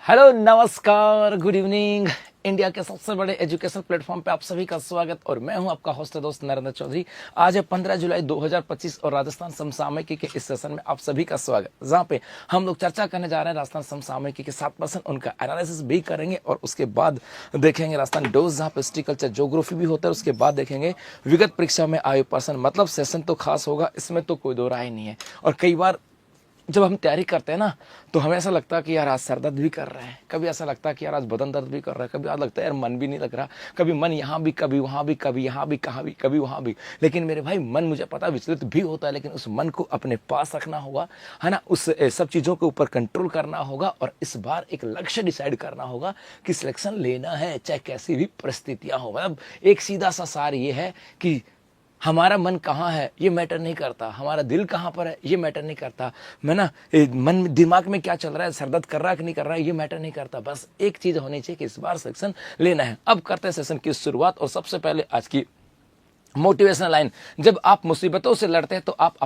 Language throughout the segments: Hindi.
हेलो, नमस्कार, गुड इवनिंग। इंडिया के सबसे बड़े एजुकेशन प्लेटफॉर्म पे आप सभी का स्वागत और मैं हूं आपका होस्ट दोस्त नरेंद्र चौधरी। आज है 15 जुलाई 2025 और राजस्थान समसामयिकी के इस सेशन में आप सभी का स्वागत, जहां पे हम लोग चर्चा करने जा रहे हैं राजस्थान समसामयिकी के 7% उनका एनालिसिस भी करेंगे और उसके बाद देखेंगे राजस्थान डोज, जहाँ पे हिस्ट्री, कल्चर, ज्योग्राफी भी होता है। उसके बाद देखेंगे विगत परीक्षा में आए पर्सन। मतलब सेशन तो खास होगा, इसमें तो कोई दो राय नहीं है। और कई बार जब हम तैयारी करते हैं ना, तो हमें ऐसा लगता है कि यार आज सर दर्द भी कर रहे हैं, कभी ऐसा लगता है कि यार आज बदन दर्द भी कर रहा है, कभी आज लगता है यार मन भी नहीं लग रहा, कभी मन यहाँ भी, कभी वहाँ भी, कभी यहाँ भी, कहाँ भी, कभी वहाँ भी। लेकिन मेरे भाई, मन मुझे पता विचलित भी होता है, लेकिन उस मन को अपने पास रखना होगा, है ना। उस सब चीज़ों के ऊपर कंट्रोल करना होगा और इस बार एक लक्ष्य डिसाइड करना होगा कि सिलेक्शन लेना है, चाहे कैसी भी परिस्थितियाँ हो। मतलब एक सीधा सा सार ये है कि हमारा मन कहाँ है ये मैटर नहीं करता, हमारा दिल कहाँ पर है ये मैटर नहीं करता, मैं ना मन दिमाग में क्या चल रहा है, सरदर्द कर रहा है कि नहीं कर रहा है, ये मैटर नहीं करता। बस एक चीज होनी चाहिए कि इस बार सेक्शन लेना है। अब करते हैं सेशन की शुरुआत और सबसे पहले आज की मोटिवेशनल लाइन। जब आप मुसीबतों से लड़ते हैं तो आप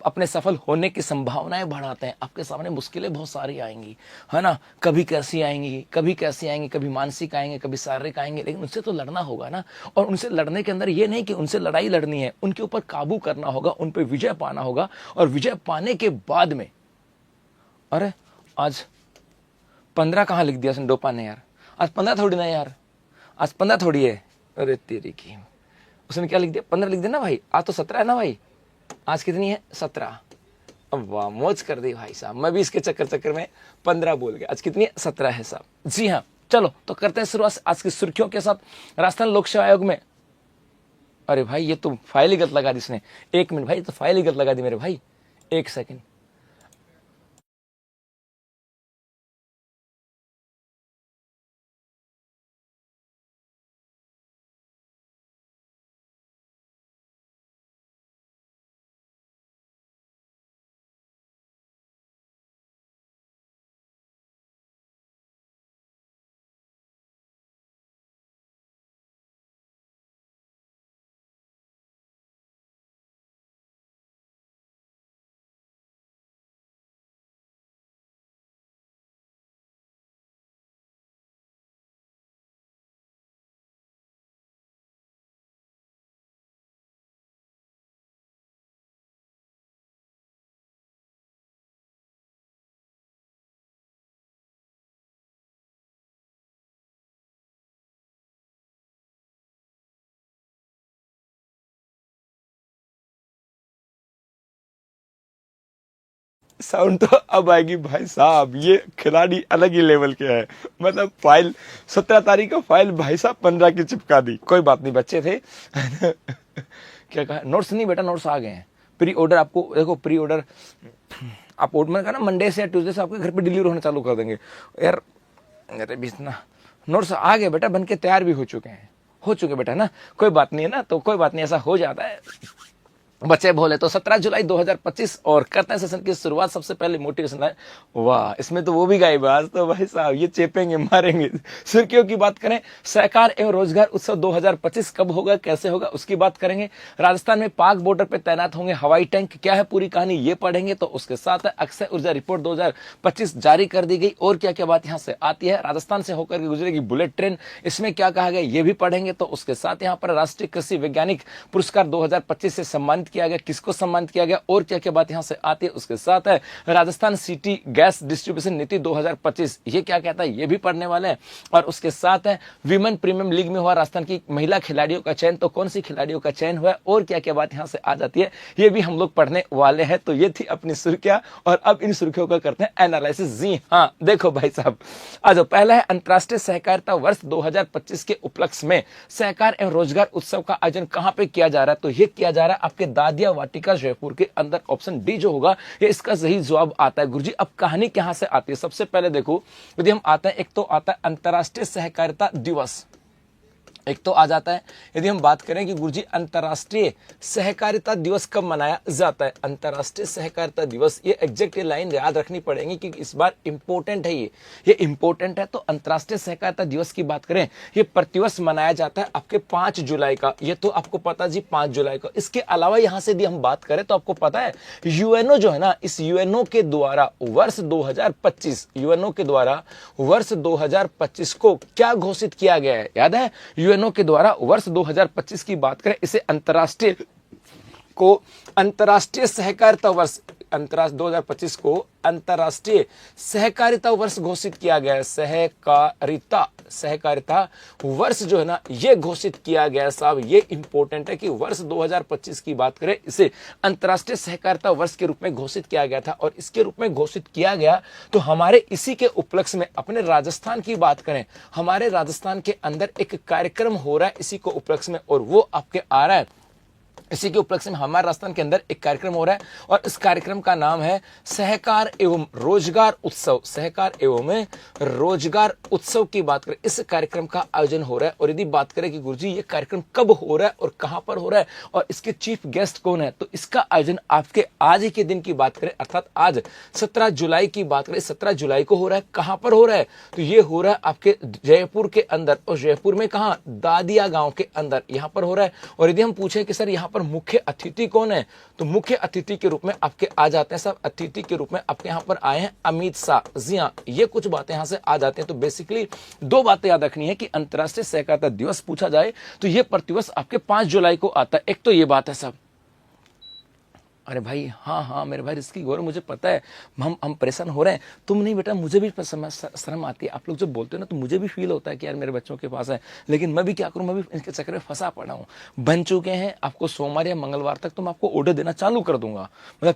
अपने सफल होने की संभावनाएं बढ़ाते हैं। आपके सामने मुश्किलें बहुत सारी आएंगी, है ना। कभी कैसी आएंगी, कभी कैसी आएंगी, कभी मानसिक आएंगे, कभी शारीरिक आएंगे, लेकिन उनसे तो लड़ना होगा ना। और उनसे लड़ने के अंदर ये नहीं कि उनसे लड़ाई लड़नी है, उनके ऊपर काबू करना होगा, उन पर विजय पाना होगा। और विजय पाने के बाद में, अरे आज 15 कहाँ लिख दिया संडोपा ने यार, आज 15 थोड़ी ना यार, आज 15 थोड़ी है। अरे तेरी की, उसने क्या लिख दिया, 15 लिख देना भाई। आज तो 17 है ना भाई, आज कितनी है, 17। अब वाह, मौज कर दी भाई साहब, मैं भी इसके चक्कर में 15 बोल गया। आज कितनी है, 17 है साहब। जी हाँ, चलो तो करते हैं शुरुआत आज की सुर्खियों के साथ। राजस्थान लोक सेवा आयोग में, अरे भाई ये तो फाइल ही गलत लगा दी इसने। 1 मिनट भाई, तो फाइल ही गलत लगा दी मेरे भाई, 1 सेकंड। साउंड तो अब आएगी भाई साहब, ये खिलाड़ी अलग ही लेवल के है। मतलब फाइल 17 तारीख का फाइल भाई साहब 15 की चिपका दी। कोई बात नहीं, बच्चे थे। क्या कहा, नोट्स नहीं बेटा, नोट्स आ गए हैं। प्री ऑर्डर आपको देखो, प्री ऑर्डर आप ऑर्डर मैंने कहा ना, मंडे से या ट्यूसडे से आपके घर पे डिलीवर होना चालू कर देंगे यार। अरे बिस्ना, नोट्स आ गए बेटा, बन के तैयार भी हो चुके बेटा ना। कोई बात नहीं है ना, तो कोई बात नहीं, ऐसा हो जाता है, बच्चे बोले। तो 17 जुलाई 2025 और करते हैं सेशन की शुरुआत। सबसे पहले मोटिवेशन है, वाह इसमें तो वो भी गायब है आज तो भाई साहब, ये चेपेंगे मारेंगे। सुर्खियों की बात करें, सहकार एवं रोजगार उत्सव 2025 कब होगा, कैसे होगा, उसकी बात करेंगे। राजस्थान में पाक बॉर्डर पे तैनात होंगे हवाई टैंक, क्या है पूरी कहानी ये पढ़ेंगे। तो उसके साथ अक्षय ऊर्जा रिपोर्ट 2025 जारी कर दी गई और क्या क्या बात यहाँ से आती है। राजस्थान से होकर गुजरेगी बुलेट ट्रेन, इसमें क्या कहा गया ये भी पढ़ेंगे। तो उसके साथ यहाँ पर राष्ट्रीय कृषि वैज्ञानिक पुरस्कार 2025 से सम्मानित किया गया, किसको सम्मानित किया गया और क्या क्या बात यहां से आती है। उसके साथ है राजस्थान सिटी गैस डिस्ट्रीब्यूशन नीति 2025, ये क्या कहता है ये भी पढ़ने वाले हैं। और उसके साथ है विमेन प्रीमियम लीग में हुआ राजस्थान की महिला खिलाड़ियों का चयन, तो कौन सी खिलाड़ियों का चयन हुआ और क्या क्या बात यहां से आ जाती है, ये भी हम लोग पढ़ने वाले हैं। तो ये थी अपनी सुर्खियां और अब इन सुर्खियों का करते हैं एनालिसिस। जी हाँ, देखो भाई साहब, आज पहला है अंतर्राष्ट्रीय सहकारिता वर्ष 2025 के उपलक्ष्य में सहकार एवं रोजगार उत्सव का आयोजन कहां पे किया जा रहा है। तो ये किया जा रहा है आपके दादिया वाटिका जयपुर के अंदर। ऑप्शन डी जो होगा ये इसका सही जवाब आता है। गुरुजी अब कहानी कहां से आती है, सबसे पहले देखो, यदि हम आते हैं, एक तो आता है अंतर्राष्ट्रीय सहकारिता दिवस। एक तो आ जाता है, यदि हम बात करें कि गुरुजी अंतर्राष्ट्रीय सहकारिता दिवस कब मनाया जाता है। अंतर्राष्ट्रीय सहकारिता दिवस, ये एग्जैक्ट ये लाइन याद रखनी पड़ेगी कि इस बार इंपॉर्टेंट है, ये इंपॉर्टेंट है। तो अंतर्राष्ट्रीय सहकारिता दिवस की बात करें, ये प्रतिवर्ष मनाया जाता है आपके 5 जुलाई का, ये तो आपको पता जी 5 जुलाई को। इसके अलावा यहां से यदि हम बात करें तो आपको पता है यूएनओ जो है ना, इस यूएनओ के द्वारा वर्ष 2025, यूएनओ के द्वारा वर्ष 2025 को क्या घोषित किया गया है, याद है? यूएनओ के द्वारा वर्ष 2025 की बात करें, इसे अंतर्राष्ट्रीय सहकारिता वर्ष, अंतर्राष्ट्रीय 2025 को अंतर्राष्ट्रीय सहकारिता वर्ष घोषित किया गया है। सहकारिता वर्ष जो है ना, ये घोषित किया गया है साहब। ये इंपॉर्टेंट है कि वर्ष 2025 की बात करें, इसे अंतर्राष्ट्रीय सहकारिता वर्ष के रूप में घोषित किया गया था। और इसके रूप में घोषित किया गया तो हमारे इसी के उपलक्ष्य में अपने राजस्थान की बात करें, हमारे राजस्थान के अंदर एक कार्यक्रम हो रहा है इसी को उपलक्ष्य में, और वो आपके आ रहा है। इसी के उपलक्ष्य में हमारे राजस्थान के अंदर एक कार्यक्रम हो रहा है और इस कार्यक्रम का नाम है सहकार एवं रोजगार उत्सव। सहकार एवं रोजगार उत्सव की बात करें, इस कार्यक्रम का आयोजन हो रहा है। और यदि बात करें कि गुरुजी ये कार्यक्रम कब हो रहा है और कहां पर हो रहा है और इसके चीफ गेस्ट कौन है, तो इसका आयोजन आपके आज ही के दिन की बात करें, अर्थात आज 17 जुलाई की बात करें, 17 जुलाई को हो रहा है। कहां पर हो रहा है, तो ये हो रहा है आपके जयपुर के अंदर। और जयपुर में कहां, दादिया गांव के अंदर, यहां पर हो रहा है। और यदि हम पूछे कि सर यहां पर मुख्य अतिथि कौन है, तो मुख्य अतिथि के रूप में आपके आ जाते हैं सब, अतिथि के रूप में आपके यहां पर आए हैं अमित शाह जी। हाँ, ये कुछ बातें यहां से आ जाते हैं। तो बेसिकली दो बातें याद रखनी है कि अंतर्राष्ट्रीय सहकारिता दिवस पूछा जाए तो ये प्रतिवर्ष आपके 5 जुलाई को आता है। एक तो ये बात है सब। अरे भाई हाँ मेरे भाई रिस्की गौरव, मुझे पता है हम परेशान हो रहे हैं, तुम नहीं बेटा, मुझे भी शर्म आती है। आप लोग जब बोलते हो ना तो मुझे भी फील होता है कि यार मेरे बच्चों के पास है, लेकिन मैं भी क्या करूं, मैं भी इनके चक्कर में फंसा पड़ा हूं। बन चुके हैं, आपको सोमवार या मंगलवार तक तो मैं आपको ऑर्डर देना चालू कर दूंगा, मतलब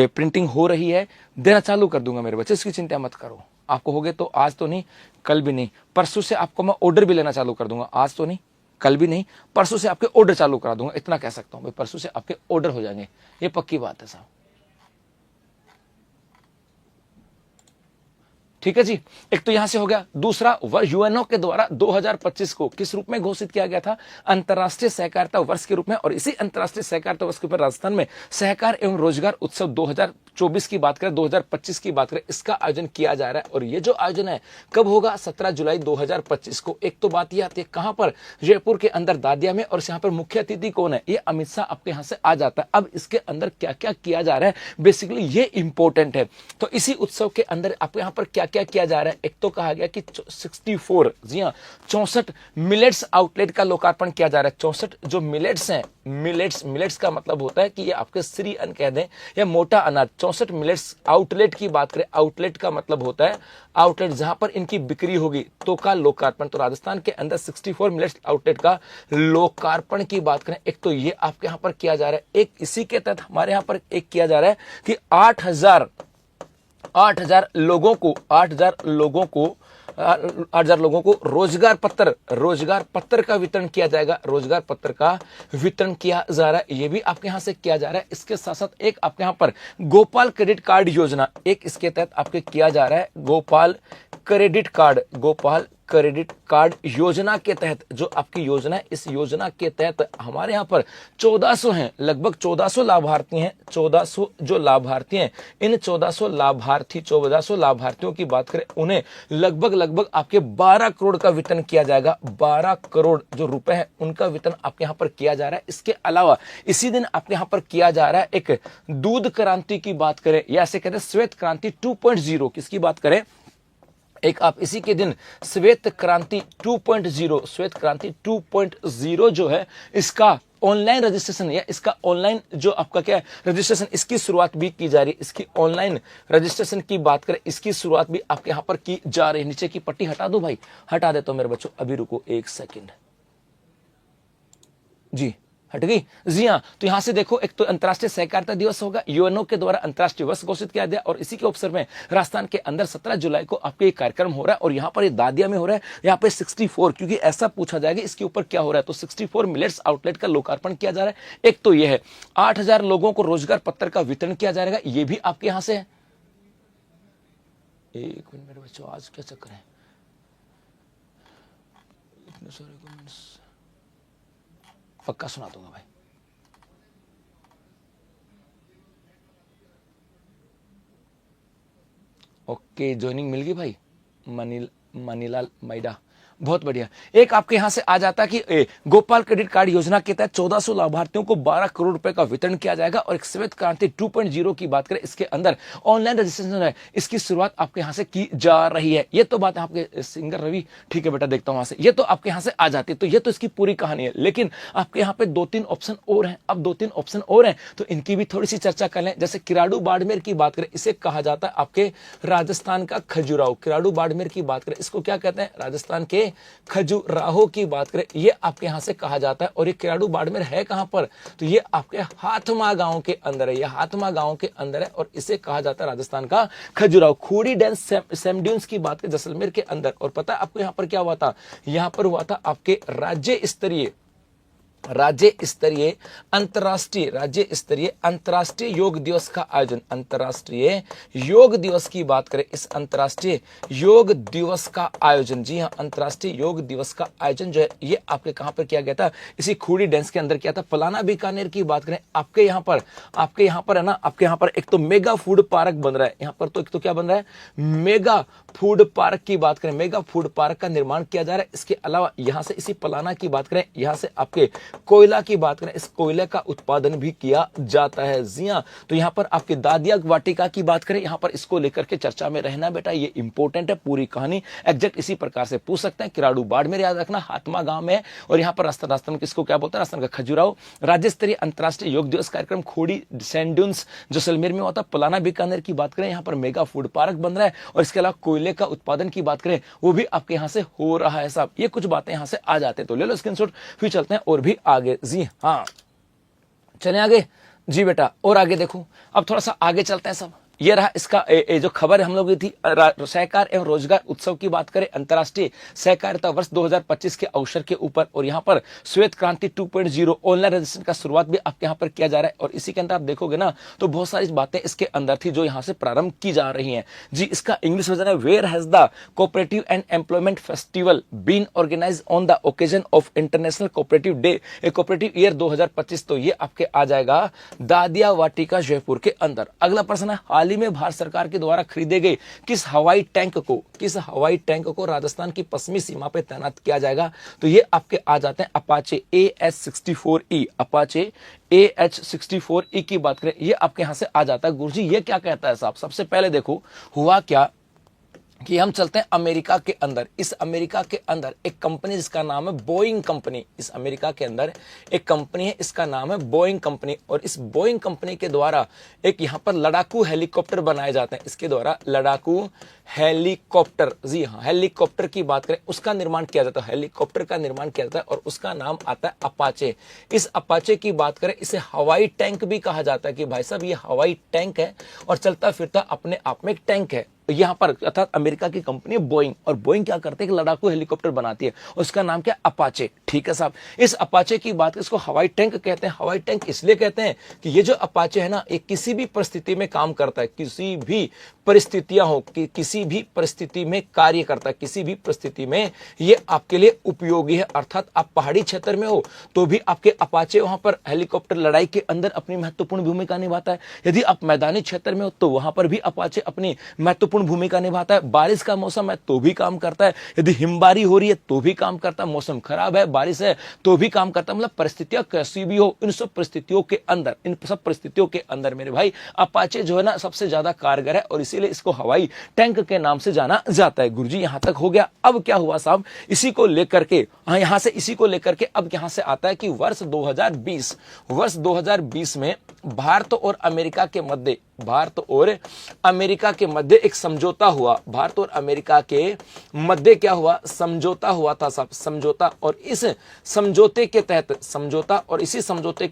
प्रिंटिंग हो रही है, देना चालू कर दूंगा मेरे बच्चे, इसकी चिंता मत करो। आपको हो गए तो आज तो नहीं, कल भी नहीं, परसों से आपको मैं ऑर्डर भी लेना चालू कर दूंगा। आज तो नहीं, कल भी नहीं, परसों से आपके ऑर्डर चालू करा दूंगा, इतना कह सकता हूं भाई, परसों से आपके ऑर्डर हो जाएंगे, ये पक्की बात है साहब। ठीक है जी, एक तो यहां से हो गया। दूसरा, यूएनओ के द्वारा 2025 को किस रूप में घोषित किया गया था, अंतर्राष्ट्रीय सहकारिता वर्ष के रूप में। और इसी अंतर्राष्ट्रीय सहकारिता वर्ष के ऊपर राजस्थान में सहकार एवं रोजगार उत्सव 2024 की बात करें, 2025 की बात करें, इसका आयोजन किया जा रहा है। और ये जो आयोजन है कब होगा, 17 जुलाई 2025 को। एक तो बात यह आती है कहां पर, जयपुर के अंदर दादिया में। और यहाँ पर मुख्य अतिथि कौन है, ये अमित शाह आपके यहां से आ जाता है। अब इसके अंदर क्या क्या किया जा रहा है, बेसिकली ये इंपॉर्टेंट है। तो इसी उत्सव के अंदर आपके यहां पर क्या क्या किया जा रहा है, एक तो कहा गया कि 64, जी हाँ, 64 मिलेट्स आउटलेट का लोकार्पण किया जा रहा है। 64 जो मिलेट्स हैं, मिलेट्स का मतलब होता है कि ये आपके श्री अन्न कह दें या मोटा अनाज। 64 मिलेट्स आउटलेट की बात करें, आउटलेट का मतलब होता है आउटलेट जहां पर इनकी बिक्री होगी, तो का लोकार्पण। तो राजस्थान के अंदर 64 मिलेट्स आउटलेट का लोकार्पण की बात करें, एक तो ये आपके यहां पर किया जा रहा है। एक इसी के तहत हमारे यहां पर एक किया जा रहा है कि 8,000 लोगों को रोजगार पत्र का वितरण किया जाएगा। रोजगार पत्र का वितरण किया जा रहा है, ये भी आपके यहां से किया जा रहा है। इसके साथ साथ एक आपके यहां पर गोपाल क्रेडिट कार्ड योजना, एक इसके तहत आपके किया जा रहा है। गोपाल क्रेडिट कार्ड योजना के तहत जो आपकी योजना है, इस योजना के तहत हमारे यहाँ पर 1400 हैं, लगभग 1400 लाभार्थी हैं। 1400 जो लाभार्थी हैं, इन 1400 लाभार्थियों की बात करें, उन्हें लगभग आपके 12 करोड़ का वितरण किया जाएगा। 12 करोड़ जो रुपए है उनका वितरण आपके यहाँ पर किया जा रहा है। इसके अलावा इसी दिन आपके यहाँ पर किया जा रहा है एक दूध क्रांति की बात करें, या ऐसे कहते हैं श्वेत क्रांति 2.0, किसकी बात करें, एक आप इसी के दिन श्वेत क्रांति 2.0 जो है, इसका ऑनलाइन रजिस्ट्रेशन या इसका ऑनलाइन जो आपका क्या है रजिस्ट्रेशन, इसकी शुरुआत भी की जा रही है। इसकी ऑनलाइन रजिस्ट्रेशन की बात करें, इसकी शुरुआत भी आपके यहां पर की जा रही है। नीचे की पट्टी हटा दो भाई, हटा देता हूं मेरे बच्चों, अभी रुको 1 सेकंड जी, हट गई जी। हाँ, तो यहां से देखो, एक तो अंतर्राष्ट्रीय सहकारिता दिवस होगा, यूएनओ के द्वारा अंतर्राष्ट्रीय वर्ष घोषित किया गया। और इसी के अवसर में राजस्थान के अंदर 17 जुलाई को आपके एक कार्यक्रम हो रहा है। और यहाँ पर ये दादिया में हो रहा है, यहाँ पे 64, क्योंकि ऐसा पूछा जाएगा इसके ऊपर क्या हो रहा है, तो 64 मिलेट्स आउटलेट का लोकार्पण किया जा रहा है। एक तो यह है, 8,000 लोगों को रोजगार पत्र का वितरण किया जाएगा, ये भी आपके यहां से है। एक मिनट मेरे बच्चों, आज क्या चक्कर है, पक्का सुना दूंगा भाई। ओके, ज्वाइनिंग मिल गई भाई। मनीलाल मैडा, बहुत बढ़िया। एक आपके यहां से आ जाता है कि गोपाल क्रेडिट कार्ड योजना के तहत 1400 लाभार्थियों को 12 करोड़ रुपए का वितरण किया जाएगा। और एक श्वेत क्रांति 2.0 की बात करें, इसके अंदर ऑनलाइन रजिस्ट्रेशन है, इसकी शुरुआत आपके यहां से की जा रही है। ये तो बात आपके सिंगर रवि, ठीक है बेटा, देखता हूं वहां से, ये तो आपके यहां से आ जाती है। तो ये तो इसकी पूरी कहानी है। लेकिन आपके यहाँ पे 2-3 ऑप्शन और हैं। अब 2-3 ऑप्शन और हैं तो इनकी भी थोड़ी सी चर्चा कर लें। जैसे किराड़ू बाड़मेर की बात करें, इसे कहा जाता है आपके राजस्थान का खजुराहो। किराड़ू बाड़मेर की बात करें, इसको क्या कहते हैं? राजस्थान के खजुराहो की बात करें, ये आपके यहां से कहा जाता है। और ये किराड़ू बाड़मेर है कहां पर? तो ये आपके हाथमा गांव के अंदर है। ये हाथमा गांव के अंदर है और इसे कहा जाता है राजस्थान का खजुराहो। खूड़ी डेंस सैमड्यून्स की बात करें, जैसलमेर के अंदर। और पता है आपको यहां पर क्या हुआ था? यहां पर हुआ था आपके राज्य स्तरीय अंतर्राष्ट्रीय योग दिवस का आयोजन। अंतर्राष्ट्रीय योग दिवस की बात करें, इस अंतर्राष्ट्रीय योग दिवस का आयोजन, जी हां, अंतर्राष्ट्रीय योग दिवस का आयोजन जो है ये आपके कहां पर किया गया था? इसी खूड़ी डेंस के अंदर किया था। फलाना बीकानेर की बात करें, आपके यहां पर है ना, आपके यहां पर एक तो मेगा फूड पार्क बन रहा है। यहां पर तो एक तो क्या बन रहा है? मेगा फूड पार्क की बात करें, मेगा फूड पार्क का निर्माण किया जा रहा है। इसके अलावा यहां से इसी फलाना की बात करें, यहां से आपके कोयला की बात करें, इस कोयले का उत्पादन भी किया जाता है। जी हां, तो यहां पर आपके दादिया वाटिका की बात करें, यहां पर इसको लेकर के चर्चा में रहना बेटा, ये इंपॉर्टेंट है। पूरी कहानी एग्जैक्ट इसी प्रकार से पूछ सकते हैं। किराड़ू बाड़मेर याद रखना, हाथमा गांव में। और यहां पर राजस्थान किसको क्या बोलते हैं? राजस्थान का खजुराहो। राज्य स्तरीय अंतर्राष्ट्रीय योग दिवस कार्यक्रम खूड़ी सैंडड्यून्स जैसलमेर में होता है। फलाना बीकानेर की बात करें, यहां पर मेगा फूड पार्क बन रहा है। और इसके अलावा कोयले का उत्पादन की बात करें, वो भी आपके यहां से हो रहा है साहब। ये कुछ बातें यहां से आ जाते हैं, तो ले लो स्क्रीनशॉट, फिर चलते हैं और भी आगे। जी हाँ, चलें आगे। जी बेटा, और आगे देखो, अब थोड़ा सा आगे चलते हैं सब। ये रहा इसका जो खबर हम लोग थी, सहकार एवं रोजगार उत्सव की बात करें, अंतर्राष्ट्रीय सहकारिता वर्ष 2025 के अवसर के ऊपर। और यहाँ पर श्वेत क्रांति 2.0 ऑनलाइन रजिस्ट्रेशन का शुरुआत भी आपके यहाँ पर किया जा रहा है। और इसी के अंदर आप देखोगे ना, तो बहुत सारी बातें इसके अंदर थी जो यहाँ से प्रारंभ की जा रही हैं। जी, इसका इंग्लिश वर्जन है, where has the cooperative and employment festival been organise on the occasion of international cooperative day cooperative year 2025। तो ये आपके आ जाएगा दादिया वाटिका जयपुर के अंदर। अगला प्रश्न है, हाल ही में भारत सरकार के द्वारा खरीदे गए किस हवाई टैंक को राजस्थान की पश्चिमी सीमा पर तैनात किया जाएगा? तो ये आपके आ जाते हैं अपाचे AH-64E। अपाचे AH-64E की बात करें, ये आपके यहां से आ जाता है। गुरुजी ये क्या कहता है साहब? सबसे पहले देखो हुआ क्या कि हम चलते हैं अमेरिका के अंदर। इस अमेरिका के अंदर एक कंपनी जिसका नाम है बोइंग कंपनी। इस अमेरिका के अंदर एक कंपनी है, इसका नाम है बोइंग कंपनी। और इस बोइंग कंपनी के द्वारा एक यहां पर लड़ाकू हेलीकॉप्टर बनाए जाते हैं। इसके द्वारा लड़ाकू हेलीकॉप्टर, जी हाँ, हेलीकॉप्टर की बात करें, उसका निर्माण किया जाता है। हेलीकॉप्टर का निर्माण किया जाता है और उसका नाम आता है अपाचे। इस अपाचे की बात करें, इसे हवाई टैंक भी कहा जाता है कि भाई साहब ये हवाई टैंक है और चलता फिरता अपने आप में एक टैंक है। यहां पर अर्थात अमेरिका की कंपनी है बोइंग, और बोइंग क्या करते हैं? एक लड़ाकू हेलीकॉप्टर बनाती है, उसका नाम क्या? अपाचे। ठीक है साहब, इस अपाचे की बात, इसको हवाई टैंक कहते हैं। हवाई टैंक इसलिए कहते हैं कि ये जो अपाचे है ना, ये किसी भी परिस्थिति में काम करता है, किसी भी परिस्थितियां हो, किसी भी परिस्थिति में कार्य करता है, किसी भी परिस्थिति में ये आपके लिए उपयोगी है। अर्थात आप पहाड़ी क्षेत्र में हो तो भी आपके अपाचे वहां पर हेलीकॉप्टर लड़ाई के अंदर अपनी महत्वपूर्ण भूमिका निभाता है। यदि आप मैदानी क्षेत्र में हो तो वहां पर भी अपाचे अपनी महत्वपूर्ण भूमिका निभाता है। बारिश का मौसम है तो भी काम करता है, यदि हिमबारी हो रही है तो भी काम करता है, मौसम खराब है, बारिश है तो भी काम करता है। मतलब परिस्थितियां कैसी भी हो, इन सब परिस्थितियों के अंदर मेरे भाई अपाचे जो है ना सबसे ज्यादा कारगर है, और इसीलिए इसको हवाई टैंक के नाम से जाना जाता है। गुरुजी यहां तक हो गया। अब क्या हुआ साहब, इसी को लेकर के अब यहां से आता है कि वर्ष 2020 में भारत और अमेरिका के मध्य एक समझौता हुआ। भारत और अमेरिका के मध्य क्या हुआ? समझौता हुआ था साहब, समझौता। और इस समझौते के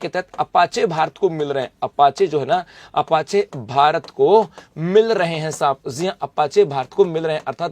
तहत अपाचे भारत को मिल रहे हैं। अपाचे जो है ना, अपाचे भारत को मिल रहे हैं साहब। जी हां, अपाचे भारत को मिल रहे हैं। अर्थात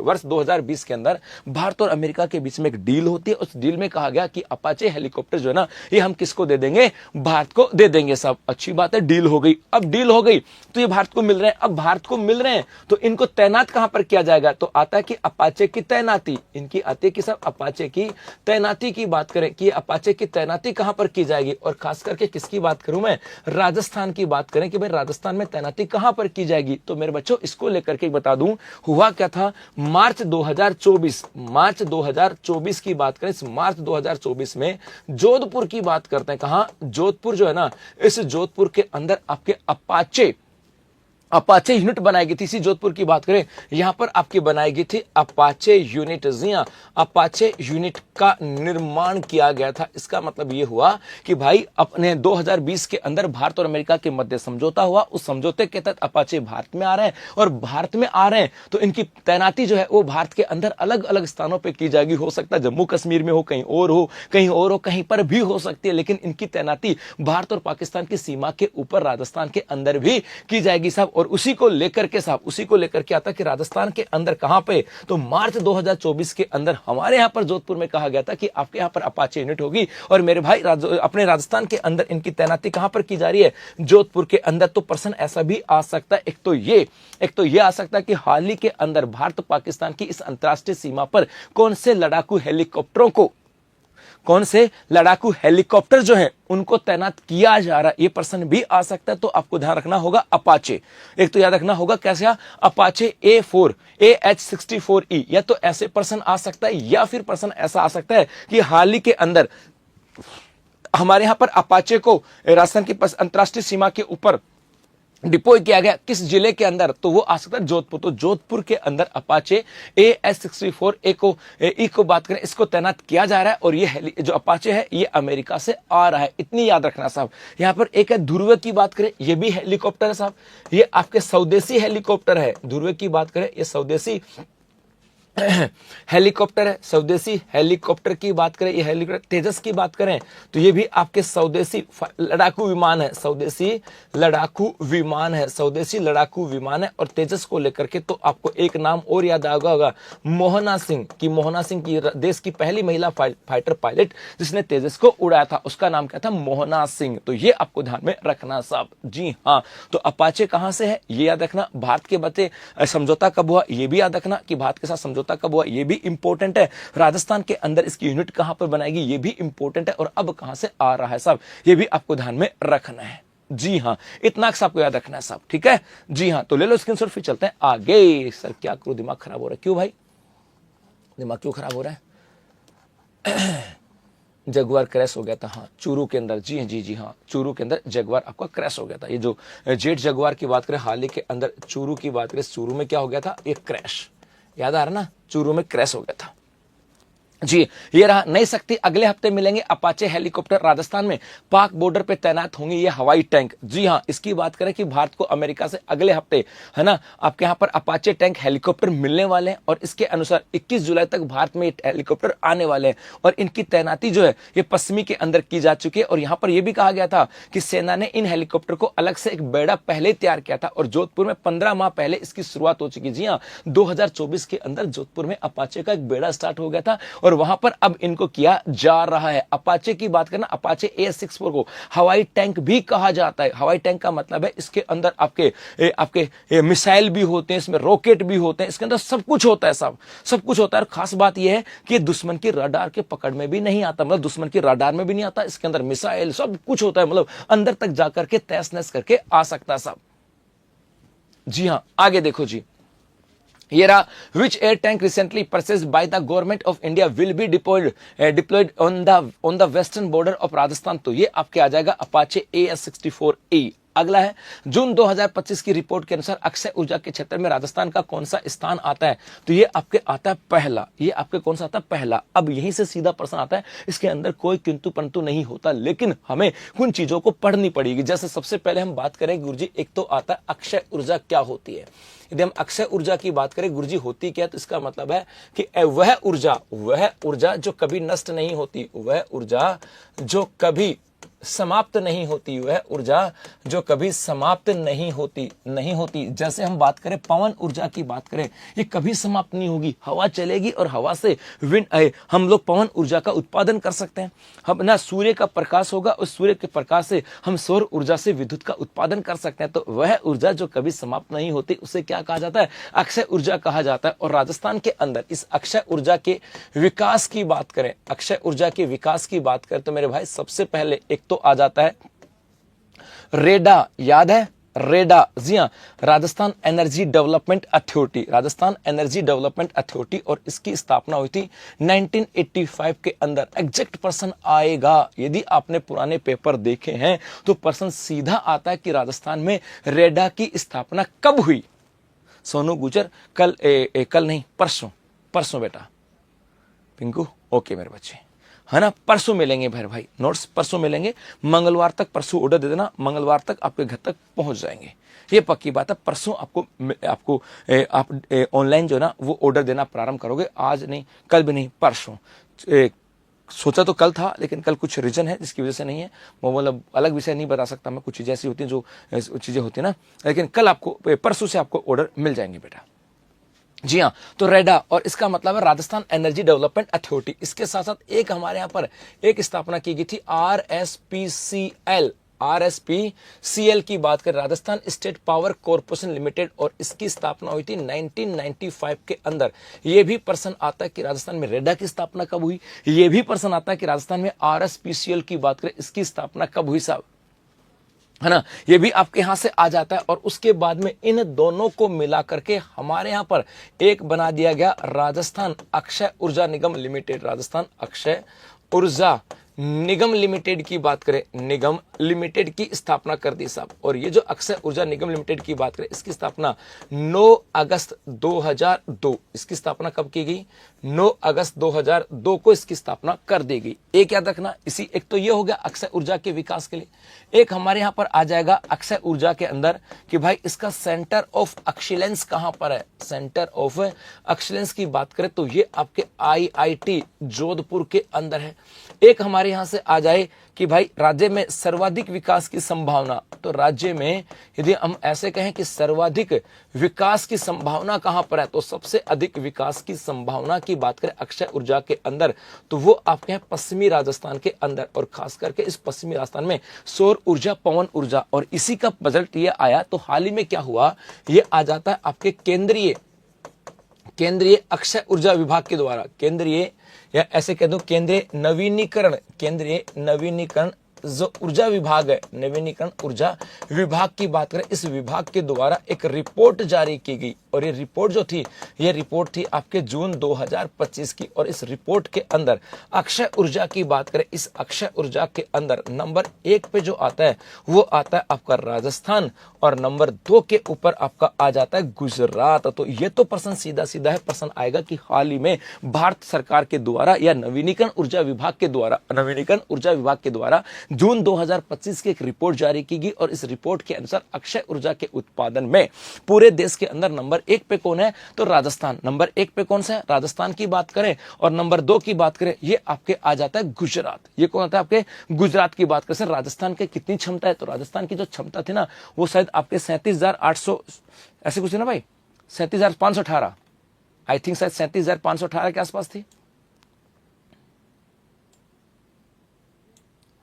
वर्ष 2020 के अंदर भारत और अमेरिका के बीच में एक डील होती है। उस डील में कहा गया कि अपाचे हेलीकॉप्टर जो है ना, ये हम किसको दे देंगे? भारत को दे देंगे साहब। अच्छी बात है, डील हो गई। अब डील हो गई, तो ये भारत को मिल रहे हैं। अब भारत को मिल रहे हैं तो इनको तैनात कहां पर किया जाएगा, तो आता है कि अपाचे की तैनाती, इनकी आती है कि सब अपाचे की तैनाती की बात करें कि अपाचे की तैनाती कहां पर की जाएगी, और खास करके किसकी बात करूं मैं, राजस्थान की बात करें कि भाई राजस्थान में तैनाती कहां पर की जाएगी। तो मेरे बच्चों इसको लेकर के बता दूं, हुआ क्या था, मार्च 2024 की बात करें, इस मार्च 2024 में जोधपुर की बात करते हैं। कहां, जोधपुर जो है ना, इस जोधपुर के अंदर आपके अपाचे यूनिट बनाई गई थी। इसी जोधपुर की बात करें, यहां पर आपकी बनाई गई थी अपाचे यूनिट। जी हां, अपाचे यूनिट का निर्माण किया गया था। इसका मतलब यह हुआ कि भाई अपने 2020 के अंदर भारत और अमेरिका के मध्य समझौता हुआ, उस समझौते के तहत अपाचे भारत में आ रहे हैं, और भारत में आ रहे हैं तो इनकी तैनाती जो है वो भारत के अंदर अलग अलग स्थानों पर की जाएगी। हो सकता है जम्मू कश्मीर में हो, कहीं और हो, कहीं पर भी हो सकती है, लेकिन इनकी तैनाती भारत और पाकिस्तान की सीमा के ऊपर राजस्थान के अंदर भी की जाएगी साहब। और उसी को लेकर के आता कि राजस्थान के अंदर कहां पे, तो मार्च 2024 के अंदर हमारे यहां पर जोधपुर में कहा गया था कि आपके यहां पर अपाचे यूनिट होगी, और मेरे भाई अपने राजस्थान के अंदर इनकी तैनाती कहां पर की जा रही है, जोधपुर के अंदर। तो प्रश्न ऐसा भी आ सकता है, एक तो ये आ सकता है कि हाल ही के अंदर भारत पाकिस्तान की इस अंतरराष्ट्रीय सीमा पर कौन से लड़ाकू हेलीकॉप्टर जो है उनको तैनात किया जा रहा है, ये प्रश्न भी आ सकता है। तो आपको ध्यान रखना होगा अपाचे, एक तो याद रखना होगा कैसे, अपाचे A4 AH-64E, या तो ऐसे प्रश्न आ सकता है, या फिर प्रश्न ऐसा आ सकता है कि हाल ही के अंदर हमारे यहां पर अपाचे को राजस्थान की अंतरराष्ट्रीय सीमा के ऊपर डिप्लॉय किया गया, किस जिले के अंदर, तो वो आ सकता है जोधपुर। तो जोधपुर के अंदर अपाचे AH-64E को बात करें, इसको तैनात किया जा रहा है, और ये जो अपाचे है ये अमेरिका से आ रहा है, इतनी याद रखना साहब। यहां पर एक है ध्रुव की बात करें, ये भी हेलीकॉप्टर है साहब, ये आपके स्वदेशी हेलीकॉप्टर है। ध्रुव की बात करें, ये स्वदेशी हेलीकॉप्टर है, स्वदेशी हेलीकॉप्टर की बात करें, ये हेलीकॉप्टर। तेजस की बात करें तो ये भी आपके स्वदेशी लड़ाकू विमान है, स्वदेशी लड़ाकू विमान है। और तेजस को लेकर के तो आपको एक नाम और याद आएगा होगा, मोहना सिंह की देश की पहली महिला फाइटर पायलट जिसने तेजस को उड़ाया था, उसका नाम क्या था, मोहना सिंह। तो ये आपको ध्यान में रखना साहब। जी हाँ, तो अपाचे कहां से है ये याद रखना, भारत के बचे समझौता कब हुआ ये भी याद रखना कि भारत के साथ समझौता कब हुआ, ये भी इंपॉर्टेंट है। राजस्थान के अंदर इसकी यूनिट कहां पर बनाएगी ये भी इंपॉर्टेंट है, और अब कहां से आ रहा है साहब, ये भी आपको ध्यान में रखना है। जी हां, इतना आपको याद रखना है साहब, ठीक है। जी हां, तो ले लो स्क्रीनशॉट, फिर चलते हैं आगे। सर क्या करूं, दिमाग खराब हो रहा है, क्यों भाई दिमाग क्यों खराब हो रहा है? जगुआर क्रैश हो गया था, हाँ चूरू के अंदर। जी हाँ, चूरू के अंदर जगुआर आपका क्रैश हो गया था। ये जो जेट जगुआर की बात करें हाल ही के अंदर, चूरू की बात करें, चूरू में क्या हो गया था, ये क्रैश, याद आ रहा ना, चूरू में क्रैश हो गया था। जी ये रहा नई शक्ति, अगले हफ्ते मिलेंगे अपाचे हेलीकॉप्टर राजस्थान में, पाक बॉर्डर पे तैनात होंगे ये हवाई टैंक। जी हां, इसकी बात करें कि भारत को अमेरिका से अगले हफ्ते है ना आपके यहां पर अपाचे टैंक हेलीकॉप्टर मिलने वाले हैं, और इसके अनुसार 21 जुलाई तक भारत में हेलीकॉप्टर आने वाले हैं, और इनकी तैनाती जो है ये पश्चिमी के अंदर की जा चुकी है। और यहां पर यह भी कहा गया था कि सेना ने इन हेलीकॉप्टर को अलग से एक बेड़ा पहले तैयार किया था, और जोधपुर में 15 माह पहले इसकी शुरुआत हो चुकी। जी हाँ, 2024 के अंदर जोधपुर में अपाचे का एक बेड़ा स्टार्ट हो गया था, और वहां पर अब इनको किया जा रहा है। अपाचे की बात करना, अपाचे AH-64 को हवाई टैंक भी कहा जाता है। हवाई टैंक का मतलब है इसके अंदर आपके मिसाइल भी होते हैं, इसमें रॉकेट भी होते हैं, इसके अंदर सब कुछ होता है साहब, सब कुछ होता है। और खास बात यह है कि दुश्मन की रडार के पकड़ में भी नहीं आता, मतलब दुश्मन की रडार में भी नहीं आता, इसके अंदर मिसाइल सब कुछ होता है, मतलब अंदर तक जाकर के तहस नहस करके आ सकता है साहब। जी हां, आगे देखो जी, ये रहा, which air tank recently purchased by the government of India will be deployed on the western border of Rajasthan। तो ये आपके आ जाएगा अपाचे AH-64E। अगला है जून 2025 की रिपोर्ट के अनुसार अक्षय ऊर्जा के क्षेत्र में राजस्थान का कौन सा स्थान आता है, तो ये आपके आता है पहला। ये आपके कौन सा आता है, पहला। अब यहीं से सीधा प्रश्न आता है, इसके अंदर कोई किंतु परंतु नहीं होता, लेकिन हमें कुछ चीजों को पढ़नी पड़ेगी। जैसे सबसे पहले हम बात करें गुरुजी, एक तो आता है अक्षय ऊर्जा क्या होती है। यदि हम अक्षय ऊर्जा की बात करें गुरुजी होती क्या, तो इसका मतलब है कि वह ऊर्जा जो कभी नष्ट नहीं होती, वह ऊर्जा जो कभी समाप्त नहीं होती, वह ऊर्जा जो कभी समाप्त नहीं होती। जैसे हम बात करें पवन ऊर्जा की बात करें, ये कभी समाप्त नहीं होगी। हवा चलेगी और हवा से विंड आए, हम लोग पवन ऊर्जा का उत्पादन कर सकते हैं। हम ना सूर्य का प्रकाश होगा, उस सूर्य के प्रकाश से हम सौर ऊर्जा से विद्युत का उत्पादन कर सकते हैं। तो वह ऊर्जा जो कभी समाप्त नहीं होती उसे क्या कहा जाता है? अक्षय ऊर्जा कहा जाता है। और राजस्थान के अंदर इस अक्षय ऊर्जा के विकास की बात करें, अक्षय ऊर्जा के विकास की बात करें तो मेरे भाई सबसे पहले एक तो आ जाता है रेडा। याद है रेडा? जी हाँ, Rajasthan energy development authority, Rajasthan energy development authority. और इसकी स्थापना हुई थी 1985 के अंदर। एग्जैक्ट पर्सन आएगा, यदि आपने पुराने पेपर देखे हैं तो पर्सन सीधा आता है कि राजस्थान में रेडा की स्थापना कब हुई। सोनू गुजर कल नहीं, परसों बेटा पिंकू। ओके मेरे बच्चे, है ना, परसों मिलेंगे भाई, नोट्स परसों मिलेंगे। मंगलवार तक परसों ऑर्डर दे देना, मंगलवार तक आपके घर तक पहुंच जाएंगे, ये पक्की बात है। परसों आपको आप ऑनलाइन जो है ना वो ऑर्डर देना प्रारंभ करोगे। आज नहीं, कल भी नहीं, परसों। सोचा तो कल था, लेकिन कल कुछ रीजन है जिसकी वजह से नहीं है। वो मतलब अलग विषय नहीं बता सकता मैं, कुछ चीजें ऐसी होती हैं जो चीजें होती है ना, लेकिन कल आपको परसों से आपको ऑर्डर मिल जाएंगे बेटा। जी हाँ, तो रेडा और इसका मतलब है राजस्थान एनर्जी डेवलपमेंट अथॉरिटी। इसके साथ साथ एक हमारे यहाँ पर एक स्थापना की गई थी आरएसपीसीएल। आरएसपीसीएल की बात करें, Rajasthan state power corporation limited, और इसकी स्थापना हुई थी 1995 के अंदर। यह भी प्रश्न आता है कि राजस्थान में रेडा की स्थापना कब हुई। यह भी प्रश्न आता है कि राजस्थान में आरएसपीसीएल की बात करें, इसकी स्थापना कब हुई साहब, है ना। ये भी आपके यहां से आ जाता है। और उसके बाद में इन दोनों को मिला करके हमारे यहां पर एक बना दिया गया राजस्थान अक्षय ऊर्जा निगम लिमिटेड। राजस्थान अक्षय ऊर्जा निगम लिमिटेड की बात करें, निगम लिमिटेड की स्थापना कर दी साहब। और ये जो अक्षय ऊर्जा निगम लिमिटेड की बात करें, इसकी स्थापना 9 अगस्त 2002, इसकी स्थापना कब की गई? 9 अगस्त 2002 को इसकी स्थापना कर दी गई। एक याद रखना, इसी एक तो ये हो गया अक्षय ऊर्जा के विकास के लिए। एक हमारे यहां पर आ जाएगा अक्षय ऊर्जा के अंदर कि भाई इसका सेंटर ऑफ एक्सीलेंस कहां पर है। सेंटर ऑफ एक्सीलेंस की बात करें तो ये आपके आईआईटी जोधपुर के अंदर है। एक हमारे यहां से आ जाए कि भाई राज्य में सर्वाधिक विकास की संभावना, तो राज्य में यदि हम ऐसे कहें कि सर्वाधिक विकास की संभावना कहां पर है, तो सबसे अधिक विकास की संभावना की बात करें अक्षय ऊर्जा के अंदर तो वो आपके हैं पश्चिमी राजस्थान के अंदर। और खास करके इस पश्चिमी राजस्थान में सौर ऊर्जा, पवन ऊर्जा, और इसी का बजट ये आया। तो हाल ही में क्या हुआ, ये आ जाता है आपके केंद्रीय अक्षय ऊर्जा विभाग के द्वारा, केंद्रीय या ऐसे कह दो केंद्रीय नवीनीकरण जो ऊर्जा विभाग है, नवीनीकरण ऊर्जा विभाग की बात करें, इस विभाग के द्वारा एक रिपोर्ट जारी की गई। और ये रिपोर्ट जो थी, ये रिपोर्ट थी आपके जून 2025 की। और इस रिपोर्ट के अंदर अक्षय ऊर्जा की बात करें, इस अक्षय ऊर्जा के अंदर नंबर 1 पे जो आता है वो आता है आपका राजस्थान, और नंबर 2 के ऊपर आपका आ जाता है गुजरात। तो ये तो प्रश्न सीधा सीधा है, प्रश्न आएगा कि हाल ही में भारत सरकार के द्वारा या नवीनीकरण ऊर्जा विभाग के द्वारा जून 2025 की एक रिपोर्ट जारी की गई। और इस रिपोर्ट के अनुसार अक्षय ऊर्जा के उत्पादन में पूरे देश के अंदर नंबर 1 पे कौन है, तो राजस्थान। नंबर 1 पे कौन सा है, राजस्थान की बात करें। और नंबर 2 की बात करें, ये आपके आ जाता है गुजरात। ये कौन आता है आपके, गुजरात की बात करें। सर राजस्थान के कितनी क्षमता है, तो राजस्थान की जो क्षमता थी ना वो शायद आपके 37,800 ऐसे कुछ है ना भाई, 37,518, आई थिंक शायद 37,518 के आसपास थी,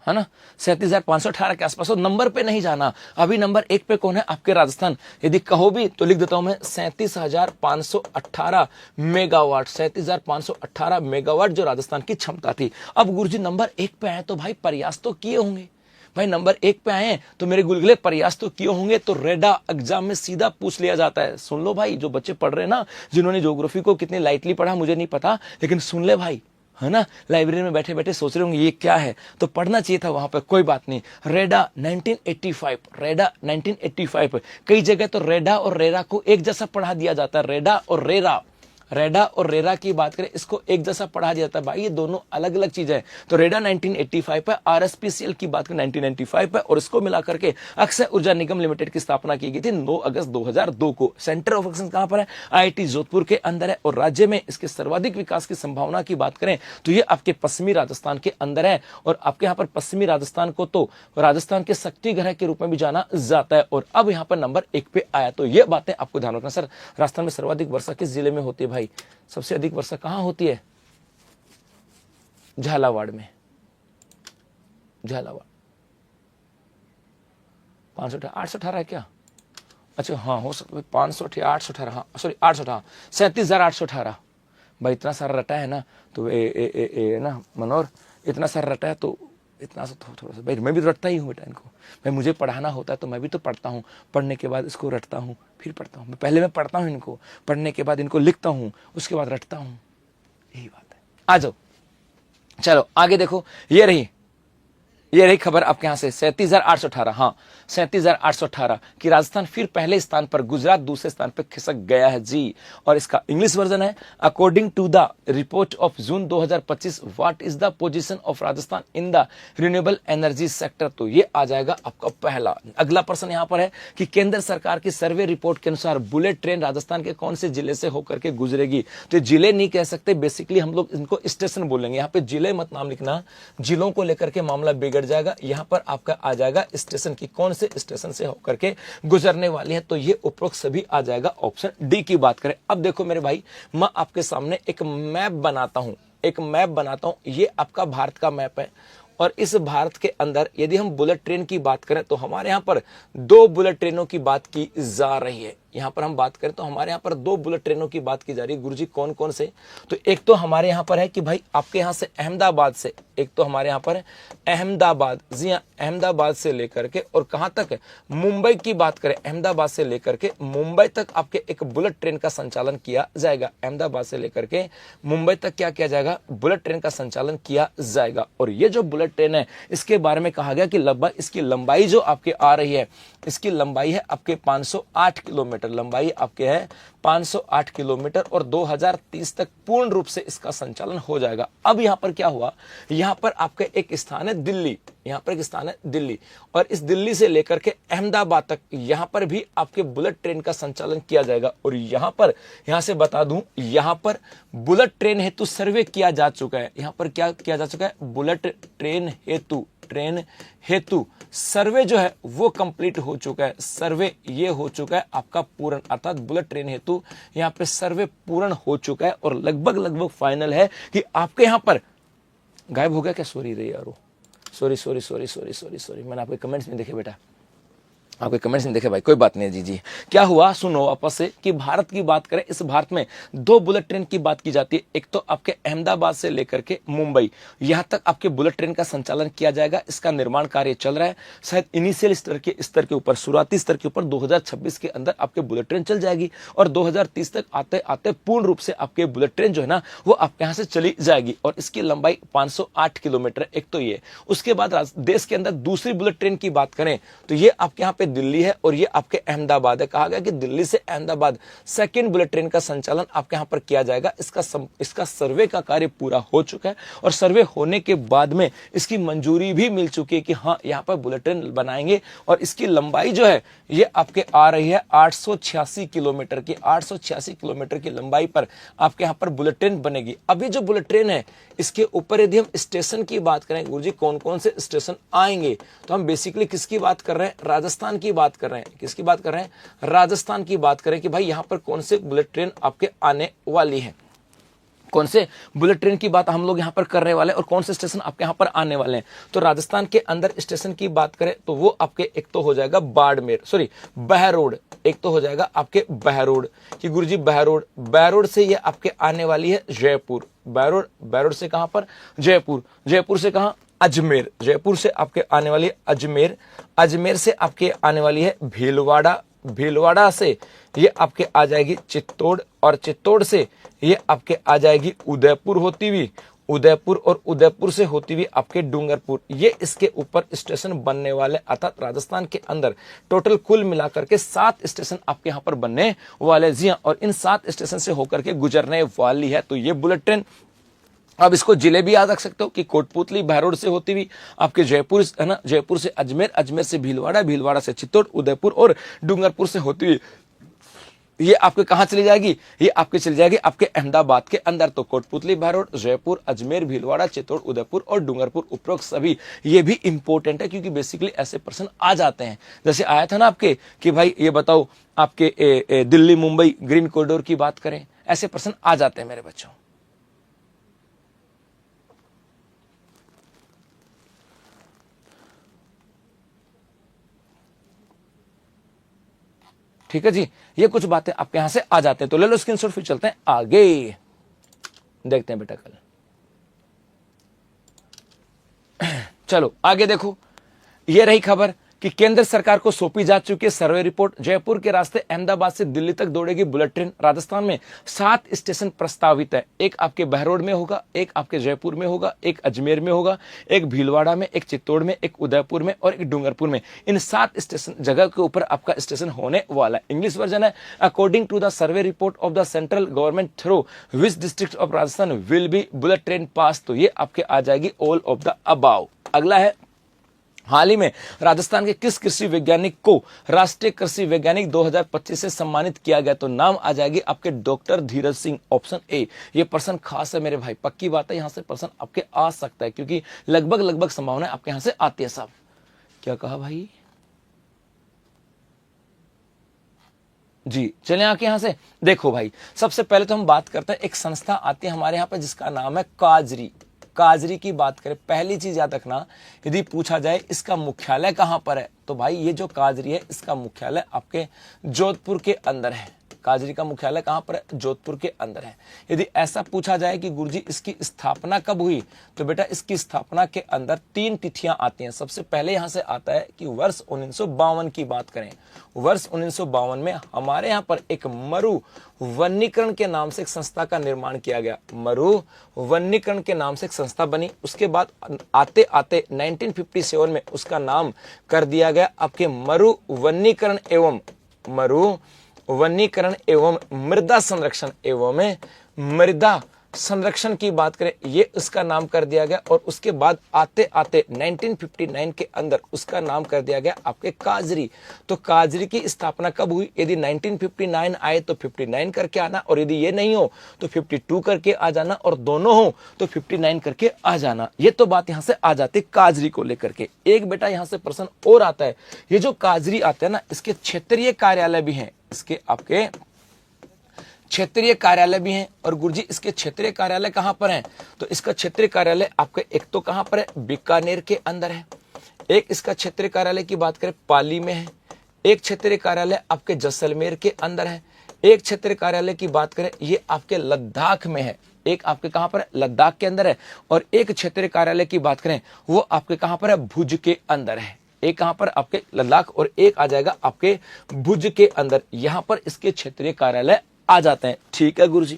है ना, 37,518 के आसपास। तो नंबर पे नहीं जाना, अभी नंबर 1 पे कौन है, आपके राजस्थान। यदि कहो भी तो लिख देता हूं मैं 37,518 मेगावाट, 37,518 मेगावाट जो राजस्थान की क्षमता थी। अब गुरुजी नंबर 1 पे आए तो भाई प्रयास तो किए होंगे, भाई नंबर 1 पे आए तो मेरे गुलगुले प्रयास तो किए होंगे। तो रेडा एग्जाम में सीधा पूछ लिया जाता है। सुन लो भाई, जो बच्चे पढ़ रहे हैं ना, जिन्होंने ज्योग्राफी को कितनी लाइटली पढ़ा मुझे नहीं पता, लेकिन सुन ले भाई, है ना, लाइब्रेरी में बैठे बैठे सोच रहे होंगे ये क्या है, तो पढ़ना चाहिए था वहां पर, कोई बात नहीं। रेडा 1985, कई जगह तो रेडा और रेरा को एक जैसा पढ़ा दिया जाता है, रेडा और रेरा, रेडा और रेरा की बात करें, इसको एक जैसा पढ़ा जाता है भाई, ये दोनों अलग अलग चीजें हैं। तो रेडा 1985 पे, आरएसपीसीएल की बात करें 1995 पे, और इसको मिला करके अक्षय ऊर्जा निगम लिमिटेड की स्थापना की गई थी 9 अगस्त 2002 को। सेंटर ऑफ एक्सेलेंस कहां पर है? आईआईटी जोधपुर के अंदर है। और राज्य में इसके सर्वाधिक विकास की संभावना की बात करें तो ये आपके पश्चिमी राजस्थान के अंदर है। और आपके यहां पर पश्चिमी राजस्थान को तो राजस्थान के शक्ति ग्रह के रूप में भी जाना जाता है। और अब यहां पर नंबर 1 पे आया। तो ये बातें आपको ध्यान रखना। सर राजस्थान में सर्वाधिक वर्षा किस जिले में होती है? भाई सबसे अधिक वर्षा कहां होती है? झालावाड़ में। झालावाड़ 818 है क्या? अच्छा हाँ हो सकता है 518 818, हाँ सॉरी 818, 37,818। भाई इतना सारा रटा है ना, तो ए ना मनोहर, इतना सारा रटा है तो इतना सा थोड़ा सा। भाई मैं भी रटता ही हूँ बेटा इनको। भाई मुझे पढ़ाना होता है तो मैं भी तो पढ़ता हूँ, पढ़ने के बाद इसको रटता हूँ, फिर पढ़ता हूँ। पहले मैं पढ़ता हूँ इनको, पढ़ने के बाद इनको लिखता हूँ, उसके बाद रटता हूँ। यही बात है। आ जाओ, चलो आगे देखो। ये रही खबर आपके यहां से 37,818, हाँ 37,818 कि राजस्थान फिर पहले स्थान पर, गुजरात दूसरे स्थान पर खिसक गया है जी। और इसका इंग्लिश वर्जन है, according to the report of June 2025 what is the position of Rajasthan in the renewable energy sector. तो ये आ जाएगा आपका पहला। अगला प्रश्न यहां पर है कि केंद्र सरकार की सर्वे रिपोर्ट के अनुसार बुलेट ट्रेन राजस्थान के कौन से जिले से होकर के गुजरेगी? तो जिले नहीं कह सकते, बेसिकली हम लोग इनको स्टेशन बोलेंगे। यहाँ पे जिले मत नाम लिखना, जिलों को लेकर के मामला बिगड़ जाएगा। यहां पर आपका आ जाएगा स्टेशन की, कौन से स्टेशन से होकर के गुजरने वाली है। तो ये उपरोक्त सभी आ जाएगा ऑप्शन डी की बात करें। अब देखो मेरे भाई, मैं आपके सामने एक मैप बनाता हूं, ये आपका भारत का मैप है। और इस भारत के अंदर यदि हम बुलेट ट्रेन की बात करें तो हमारे यहां पर 2 बुलेट ट्रेनों की बात की जा रही है। यहां पर हम बात करें तो हमारे यहां पर 2 बुलेट ट्रेनों की बात की जा रही है। गुरुजी कौन कौन से? तो एक तो हमारे यहां पर है कि भाई आपके यहां से अहमदाबाद से, एक तो हमारे यहां पर है अहमदाबाद, जी हां अहमदाबाद से लेकर के और कहां तक है, मुंबई की बात करें, अहमदाबाद से लेकर के मुंबई तक आपके एक बुलेट ट्रेन का संचालन किया जाएगा। अहमदाबाद से लेकर के मुंबई तक क्या किया जाएगा? बुलेट ट्रेन का संचालन किया जाएगा। और ये जो बुलेट ट्रेन है इसके बारे में कहा गया कि लगभग इसकी लंबाई जो आपके आ रही है, इसकी लंबाई है आपके 508 किलोमीटर, लंबाई आपके है 508 किलोमीटर और 2030 तक पूर्ण रूप से इसका संचालन हो जाएगा। अब यहां पर क्या हुआ, यहां पर आपका एक स्थान है दिल्ली, यहां पर एक स्थान है दिल्ली, और इस दिल्ली से लेकर के अहमदाबाद तक यहां पर भी आपके बुलेट ट्रेन का संचालन किया जाएगा। और यहां से बता दूं, यहां पर बुलेट ट्रेन हेतु सर्वे किया जा चुका है। यहां पर क्या किया जा चुका है? बुलेट ट्रेन हेतु सर्वे जो है वो कंप्लीट हो चुका है। सर्वे ये हो चुका है आपका पूर्ण, अर्थात बुलेट ट्रेन हेतु यहां पे सर्वे पूर्ण हो चुका है और लगभग फाइनल है कि आपके यहां पर गायब हो गया क्या? सॉरी रे यारो, सॉरी, मैंने आपके कमेंट्स में देखे बेटा, आपके कमेंट्स नहीं देखे भाई, कोई बात नहीं जी। क्या हुआ सुनो वापस से कि भारत की बात करें, इस भारत में 2 बुलेट ट्रेन की बात की जाती है। एक तो आपके अहमदाबाद से लेकर के मुंबई, यहां तक आपके बुलेट ट्रेन का संचालन किया जाएगा। इसका निर्माण कार्य चल रहा है, शायद इनिशियल स्तर के ऊपर, शुरुआती स्तर के ऊपर 2026 के अंदर आपके बुलेट ट्रेन चल जाएगी और 2030 तक आते आते पूर्ण रूप से आपके बुलेट ट्रेन जो है ना वो आपके यहां से चली जाएगी। और इसकी लंबाई 508 किलोमीटर, एक तो ये। उसके बाद देश के अंदर दूसरी बुलेट ट्रेन की बात करें तो ये आपके यहाँ पे दिल्ली है और ये आपके अहमदाबाद है। कहा गया कि दिल्ली से अहमदाबाद सेकंड बुलेट ट्रेन का संचालन आपके यहां पर किया जाएगा। इसका सर्वे का कार्य पूरा हो चुका है और सर्वे होने के बाद में इसकी मंजूरी भी मिल चुकी है कि हाँ यहां पर बुलेट ट्रेन बनाएंगे। और इसकी लंबाई जो है ये आपके आ रही है 886 किलोमीटर की, 886 किलोमीटर की लंबाई पर आपके यहां पर बुलेट ट्रेन बनेगी। अभी जो बुलेट ट्रेन है इसके ऊपर यदि हम स्टेशन की बात करें, गुरुजी कौन कौन से स्टेशन आएंगे, तो हम बेसिकली किसकी बात कर रहे हैं? राजस्थान की बात कर रहे हैं। किसकी बात कर रहे हैं? राजस्थान की बात करें कि भाई यहां पर कौन से बुलेट ट्रेन आपके आने वाली है, कौन से बुलेट ट्रेन की बात हम लोग यहां पर करने वाले हैं और कौन से स्टेशन आपके यहां पर आने वाले हैं। तो राजस्थान के अंदर स्टेशन की बात करें तो वो आपके एक तो हो जाएगा बहरोड, एक तो हो जाएगा आपके बहरोड कि गुरुजी बहरोड से ये आपके आने वाली है जयपुर। बहरोड से कहां पर? जयपुर से कहां? अजमेर। जयपुर से आपके आने वाली है अजमेर से आपके आने वाली है भीलवाड़ा से ये आपके आ जाएगी चित्तौड़ और चित्तौड़ से ये आपके आ जाएगी उदयपुर होती हुई उदयपुर और उदयपुर से होती हुई आपके डूंगरपुर, ये इसके ऊपर स्टेशन बनने वाले, अर्थात राजस्थान के अंदर टोटल कुल मिलाकर के 7 स्टेशन आपके यहाँ पर बनने वाले। जी हाँ, और इन 7 स्टेशन से होकर के गुजरने वाली है। तो ये बुलेट ट्रेन, अब इसको जिले भी याद रख सकते हो कि कोटपुतली बहरोड से होती हुई आपके जयपुर है ना, जयपुर से अजमेर, अजमेर से भीलवाड़ा, भीलवाड़ा से चित्तौड़, उदयपुर और डूंगरपुर से होती हुई ये आपके कहां चली जाएगी, ये आपके चली जाएगी आपके अहमदाबाद के अंदर। तो कोटपुतली बहरोड, जयपुर, अजमेर, भीलवाड़ा, चित्तौड़, उदयपुर और डूंगरपुर उपरोक्त सभी, ये भी इंपॉर्टेंट है क्योंकि बेसिकली ऐसे प्रश्न आ जाते हैं। जैसे आया था ना आपके कि भाई ये बताओ आपके दिल्ली मुंबई ग्रीन कॉरिडोर की बात करें, ऐसे प्रश्न आ जाते हैं मेरे बच्चों। ठीक है जी, ये कुछ बातें आपके यहां से आ जाते हैं। तो ले लो स्क्रीनशॉट, फिर चलते हैं आगे, देखते हैं बेटा कल। चलो आगे देखो, ये रही खबर कि केंद्र सरकार को सौंपी जा चुकी है सर्वे रिपोर्ट। जयपुर के रास्ते अहमदाबाद से दिल्ली तक दौड़ेगी बुलेट ट्रेन। राजस्थान में 7 स्टेशन प्रस्तावित है। एक आपके बहरोड में होगा, एक आपके जयपुर में होगा, एक अजमेर में होगा, एक भीलवाड़ा में, एक चित्तौड़ में, एक उदयपुर में और एक डूंगरपुर में। इन 7 स्टेशन जगह के ऊपर आपका स्टेशन होने वाला है। इंग्लिश वर्जन है, according to the survey report of the central government through which district of Rajasthan will be bullet train pass. तो ये आपके आ जाएगी ऑल ऑफ द अबाव। अगला है, हाल ही में राजस्थान के किस कृषि वैज्ञानिक को राष्ट्रीय कृषि वैज्ञानिक 2025 से सम्मानित किया गया। तो नाम आ जाएगी आपके doctor Dheeraj Singh, option A. ये प्रश्न खास है मेरे भाई, पक्की बात है, यहां से प्रश्न आपके आ सकता है क्योंकि लगभग संभावना आपके यहां से आती है। साहब क्या कहा भाई जी, चले आके यहां से देखो भाई, सबसे पहले तो हम बात करते हैं, एक संस्था आती है हमारे यहां पर जिसका नाम है काजरी। काजरी की बात करें, पहली चीज याद रखना, यदि पूछा जाए इसका मुख्यालय कहां पर है, तो भाई ये जो काजरी है इसका मुख्यालय आपके जोधपुर के अंदर है। काजरी का मुख्यालय कहां पर है, जोधपुर के अंदर है। यदि ऐसा पूछा जाए कि गुरुजी इसकी स्थापना कब हुई, तो बेटा इसकी स्थापना के अंदर 3 तिथियां आती हैं। सबसे पहले यहां से आता है कि वर्ष 1952 की बात करें, वर्ष 1952 में हमारे यहां पर एक मरु वनीकरण के नाम से एक संस्था का निर्माण किया गया। मरु वनीकरण के नाम से एक संस्था बनी। उसके बाद आते आते 1957 में उसका नाम कर दिया गया आपके मरु वनीकरण एवं मृदा संरक्षण एवं मृदा संरक्षण की बात करें, ये उसका नाम कर दिया गया। और उसके बाद आते आते 1959 के अंदर उसका नाम कर दिया गया आपके काजरी। तो काजरी की स्थापना कब हुई, यदि 1959 आए तो 59 करके आना, और यदि ये नहीं हो तो 52 करके आ जाना, और दोनों हो तो 59 करके आ जाना। ये तो बात यहां से आ जाती काजरी को लेकर के। एक बेटा यहां से प्रश्न और आता है, ये जो काजरी आते हैं ना, इसके क्षेत्रीय कार्यालय भी हैं, इसके आपके क्षेत्रीय कार्यालय भी हैं। और गुरुजी इसके क्षेत्रीय कार्यालय कहां पर हैं, तो इसका क्षेत्रीय कार्यालय आपके एक तो कहां पर है, बीकानेर के अंदर है। एक इसका क्षेत्रीय कार्यालय की बात करें पाली में है। एक क्षेत्रीय कार्यालय आपके जैसलमेर के अंदर है। एक क्षेत्रीय कार्यालय की बात करें ये आपके लद्दाख में है। एक आपके कहां पर है, लद्दाख के अंदर है। और एक क्षेत्रीय कार्यालय की बात करें वो आपके कहां पर है, भुज के अंदर है। एक कहां पर आपके लद्दाख और एक आ जाएगा आपके भुज के अंदर। यहां पर इसके क्षेत्रीय कार्यालय आ जाते हैं। ठीक है गुरुजी,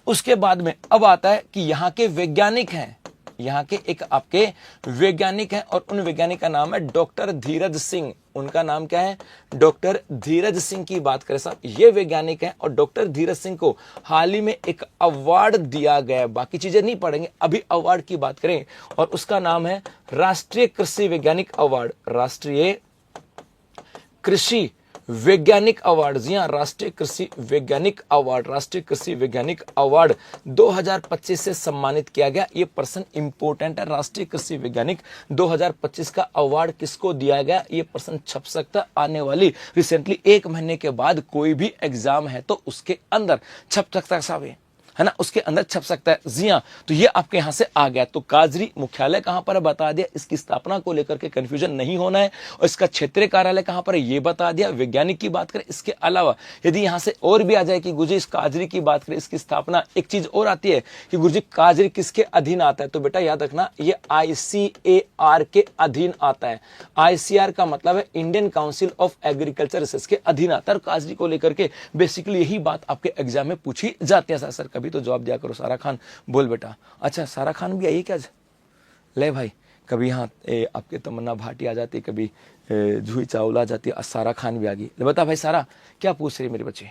उसके बाद में अब आता है कि यहाँ के वैज्ञानिक हैं, यहाँ के एक आपके वैज्ञानिक हैं और उन वैज्ञानिक का नाम है डॉक्टर धीरज सिंह। उनका नाम क्या है, डॉक्टर धीरज सिंह की बात करें साहब, ये वैज्ञानिक हैं। और डॉक्टर धीरज सिंह को हाल ही में एक अवार्ड दिया गया, बाकी चीजें नहीं पढ़ेंगे, अभी अवार्ड की बात करें, और उसका नाम है राष्ट्रीय कृषि वैज्ञानिक अवार्ड। राष्ट्रीय कृषि वैज्ञानिक अवार्ड, जी हाँ, राष्ट्रीय कृषि वैज्ञानिक अवार्ड, राष्ट्रीय कृषि वैज्ञानिक अवार्ड 2025 से सम्मानित किया गया। ये प्रश्न इंपॉर्टेंट है, राष्ट्रीय कृषि वैज्ञानिक 2025 का अवार्ड किसको दिया गया, ये प्रश्न छप सकता आने वाली रिसेंटली 1 महीने के बाद कोई भी एग्जाम है तो उसके अंदर छप सकता साहब, है ना, उसके अंदर छप सकता है। जी हाँ, तो ये आपके यहां से आ गया। तो काजरी मुख्यालय कहां पर है बता दिया, इसकी स्थापना को लेकर के कंफ्यूजन नहीं होना है। और इसका क्षेत्रीय कार्यालय कहां पर है ये बता दिया। वैज्ञानिक की बात करें, इसके अलावा यदि यहां से और भी आ जाए कि गुरुजी इस काजरी की बात करें, इसकी स्थापना, एक चीज और आती है कि गुरुजी काजरी किसके अधीन आता है, तो बेटा याद रखना ये ICAR के अधीन आता है। ICAR का मतलब है Indian council of agriculture research के अधीन आता है। काजरी को लेकर के बेसिकली यही बात आपके एग्जाम में पूछी जाती है सर, कभी भी तो जवाब दिया करो। सारा खान बोल बेटा। अच्छा सारा खान भी आई क्या? ले भाई, कभी यहाँ आपके तमन्ना भाटी आ जाती, कभी जूही चावला आ जाती, सारा खान भी आ गई। बता भाई सारा क्या पूछ रही मेरे बच्चे?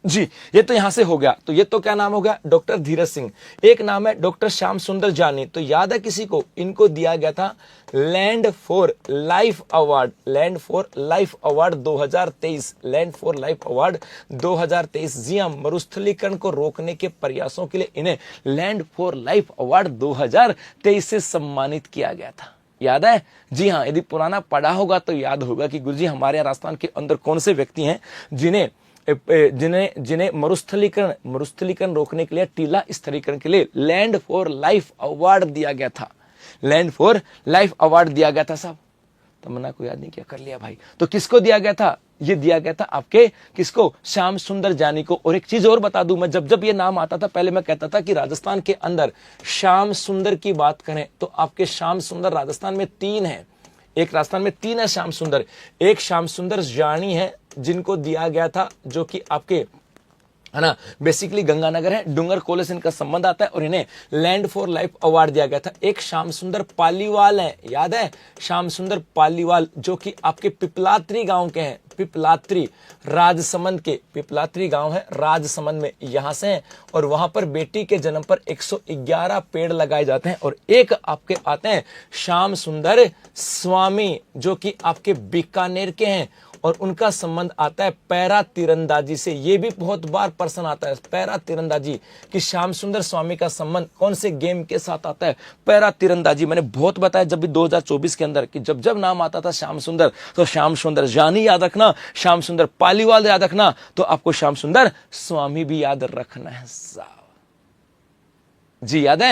जी, ये तो यहां से हो गया। तो ये तो क्या नाम हो गया? डॉक्टर धीरज सिंह। एक नाम है डॉक्टर श्याम सुंदर जानी। तो याद है किसी को? इनको दिया गया था land for life award. Land for life award 2023। Land for life award 2023। जी हां, मरुस्थलीकरण को रोकने के प्रयासों के लिए इन्हें लैंड फॉर लाइफ अवार्ड 2023 से सम्मानित किया गया था। याद है? जी हां, यदि पुराना पढ़ा होगा तो याद होगा कि गुरुजी हमारे यहाँ राजस्थान के अंदर कौन से व्यक्ति हैं जिन्हें मरुस्थलीकरण रोकने के लिए, टीला स्थिरीकरण के लिए लैंड फॉर लाइफ अवार्ड दिया गया था। लैंड फॉर लाइफ अवार्ड दिया गया था साहब। तमन्ना को याद नहीं किया, कर लिया भाई। तो किसको दिया गया था? ये दिया गया था आपके किसको? श्याम सुंदर जानी को। और एक चीज और बता दूं, मैं जब ये नाम आता था पहले मैं कहता था कि राजस्थान के अंदर श्याम सुंदर की बात करें तो आपके श्याम सुंदर राजस्थान में 3 है। एक राजस्थान में 3 है श्याम सुंदर। एक श्याम सुंदर जानी है जिनको दिया गया था, जो कि आपके है ना बेसिकली गंगानगर है, डूंगर कोले से इनका संबंध आता है और इन्हें लैंड फॉर लाइफ अवार्ड दिया गया था। एक श्याम सुंदर पालीवाल है, याद है? श्याम सुंदर पालीवाल जो कि आपके पिपलात्री गांव के हैं। पिपलात्री राजसमंद के, पिपलात्री गांव है राजसमंद में, यहां से हैं। और वहां पर बेटी के जन्म पर 111 पेड़ लगाए जाते हैं। और एक आपके आते हैं श्याम सुंदर स्वामी जो कि आपके बीकानेर के हैं और उनका संबंध आता है पैरा तीरंदाजी से। ये भी बहुत बार प्रश्न आता है, पैरा तीरंदाजी, कि श्याम सुंदर स्वामी का संबंध कौन से गेम के साथ आता है? पैरा तीरंदाजी। मैंने बहुत बताया जब भी 2024 के अंदर कि जब जब नाम आता था श्याम सुंदर तो श्याम सुंदर जानी याद रखना, श्याम सुंदर पालीवाल याद रखना, तो आपको श्याम सुंदर स्वामी भी याद रखना है साहब। जी याद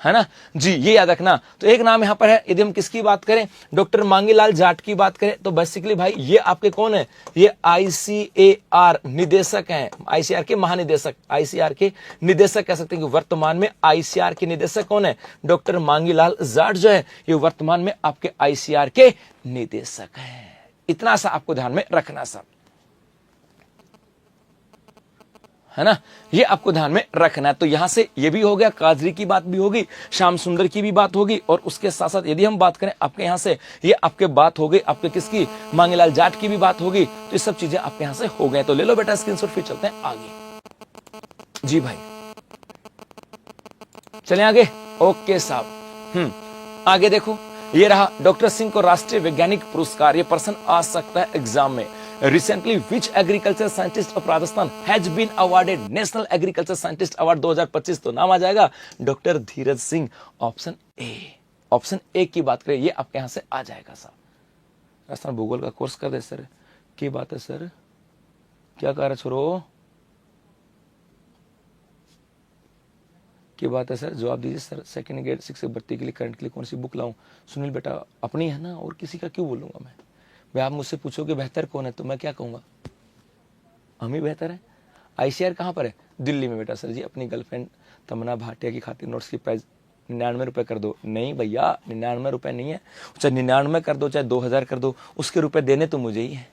है ना जी, ये याद रखना। तो एक नाम यहां पर है। यदि हम किसकी बात करें, डॉक्टर मांगीलाल जाट की बात करें तो बेसिकली भाई ये आपके कौन है? ये ICAR निदेशक हैं, ICAR के महानिदेशक, ICAR के निदेशक कह सकते हैं कि वर्तमान में ICAR के निदेशक कौन है? डॉक्टर मांगीलाल जाट जो है ये वर्तमान में आपके ICAR के निदेशक हैं। इतना सा आपको ध्यान में रखना सब, है ना? ये आपको ध्यान में रखना है। तो यहां से ये भी हो गया, काजरी की बात भी होगी, श्याम सुंदर की भी बात होगी, और उसके साथ साथ यदि हम बात करें आपके यहां से, ये आपके बात हो गई आपके किसकी? मांगीलाल जाट की भी बात होगी। तो ये सब चीजें आपके यहां से हो गए। तो ले लो बेटा स्क्रीनशॉट, फिर चलते हैं आगे। जी भाई चलें आगे। ओके साहब, आगे देखो, ये रहा डॉक्टर सिंह को राष्ट्रीय वैज्ञानिक पुरस्कार। ये प्रश्न आ सकता है एग्जाम में। Recently, which agriculture scientist of Rajasthan has been awarded National Agriculture Scientist Award 2025? तो नाम आ जाएगा doctor Dheeraj Singh. Option A, option A की बात करें, ये आपके यहां से आ जाएगा साहब। राजस्थान भूगोल का कोर्स कर दे सर, की बात है सर, क्या कह रहे छोरो, की बात है सर, जवाब दीजिए सर। सेकंड ग्रेड 6 भर्ती के लिए करंट के लिए कौन सी बुक लाऊं? सुनील बेटा अपनी है ना, और किसी का क्यों बोलूंगा मैं? भाई आप मुझसे पूछोगे बेहतर कौन है तो मैं क्या कहूंगा? हम ही बेहतर है। ICAR कहां पर है? दिल्ली में बेटा। सर जी अपनी गर्लफ्रेंड तमन्ना भाटिया की खातिर नोट्स की प्राइस 99 रुपए कर दो। नहीं भैया 99 रुपए नहीं है, चाहे 99 कर दो चाहे 2000 कर दो, उसके रुपए देने तो मुझे ही है।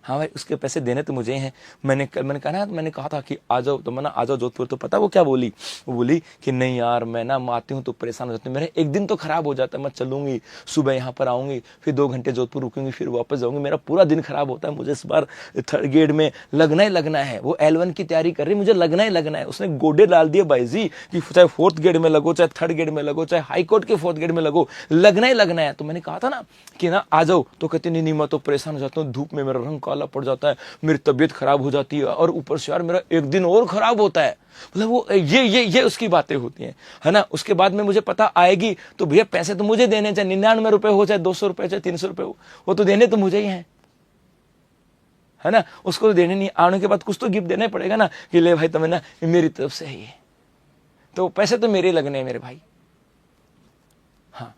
हाँ भाई उसके पैसे देने तो मुझे हैं। मैंने कहा था कि आ जाओ तो आ जाओ जोधपुर। तो पता वो क्या बोली? वो बोली कि नहीं यार मैं ना आती हूँ तो परेशान हो जाती हूँ, मेरा एक दिन तो खराब हो जाता है। मैं चलूंगी, सुबह यहाँ पर आऊंगी, फिर 2 घंटे जोधपुर रुकूंगी, फिर वापस जाऊंगी, मेरा पूरा दिन खराब होता है। मुझे इस बार 3rd ग्रेड में लगना ही लगना है। वो L1 की तैयारी कर रही, मुझे लगना ही लगना है। उसने गोडे डाल दिए भाई जी कि चाहे 4th ग्रेड में लगो, चाहे 3rd ग्रेड में लगो, चाहे हाईकोर्ट के 4th ग्रेड में लगो, लगना ही लगना है। तो मैंने कहा था ना कि ना आ जाओ, तो कहती नहीं मैं तो परेशान हो जाता हूँ, धूप में मेरा रंग काला पड़ जाता है, मेरी तबीयत खराब हो जाती है, और ऊपर से यार मेरा एक दिन और खराब होता है। मतलब वो ये उसकी बातें होती हैं, है ना। उसके बाद में मुझे पता आएगी तो भैया पैसे तो मुझे देने, चाहे 99 रुपए हो, चाहे 200 रुपए, चाहे 300 रुपए हो, वो तो देने तो मुझे ही है ना। उसको तो देने नहीं, आने के बाद कुछ तो गिफ्ट देना पड़ेगा ना कि ले भाई तुम्हें ना मेरी तरफ से है, तो पैसे तो मेरे लगने हैं मेरे भाई। हाँ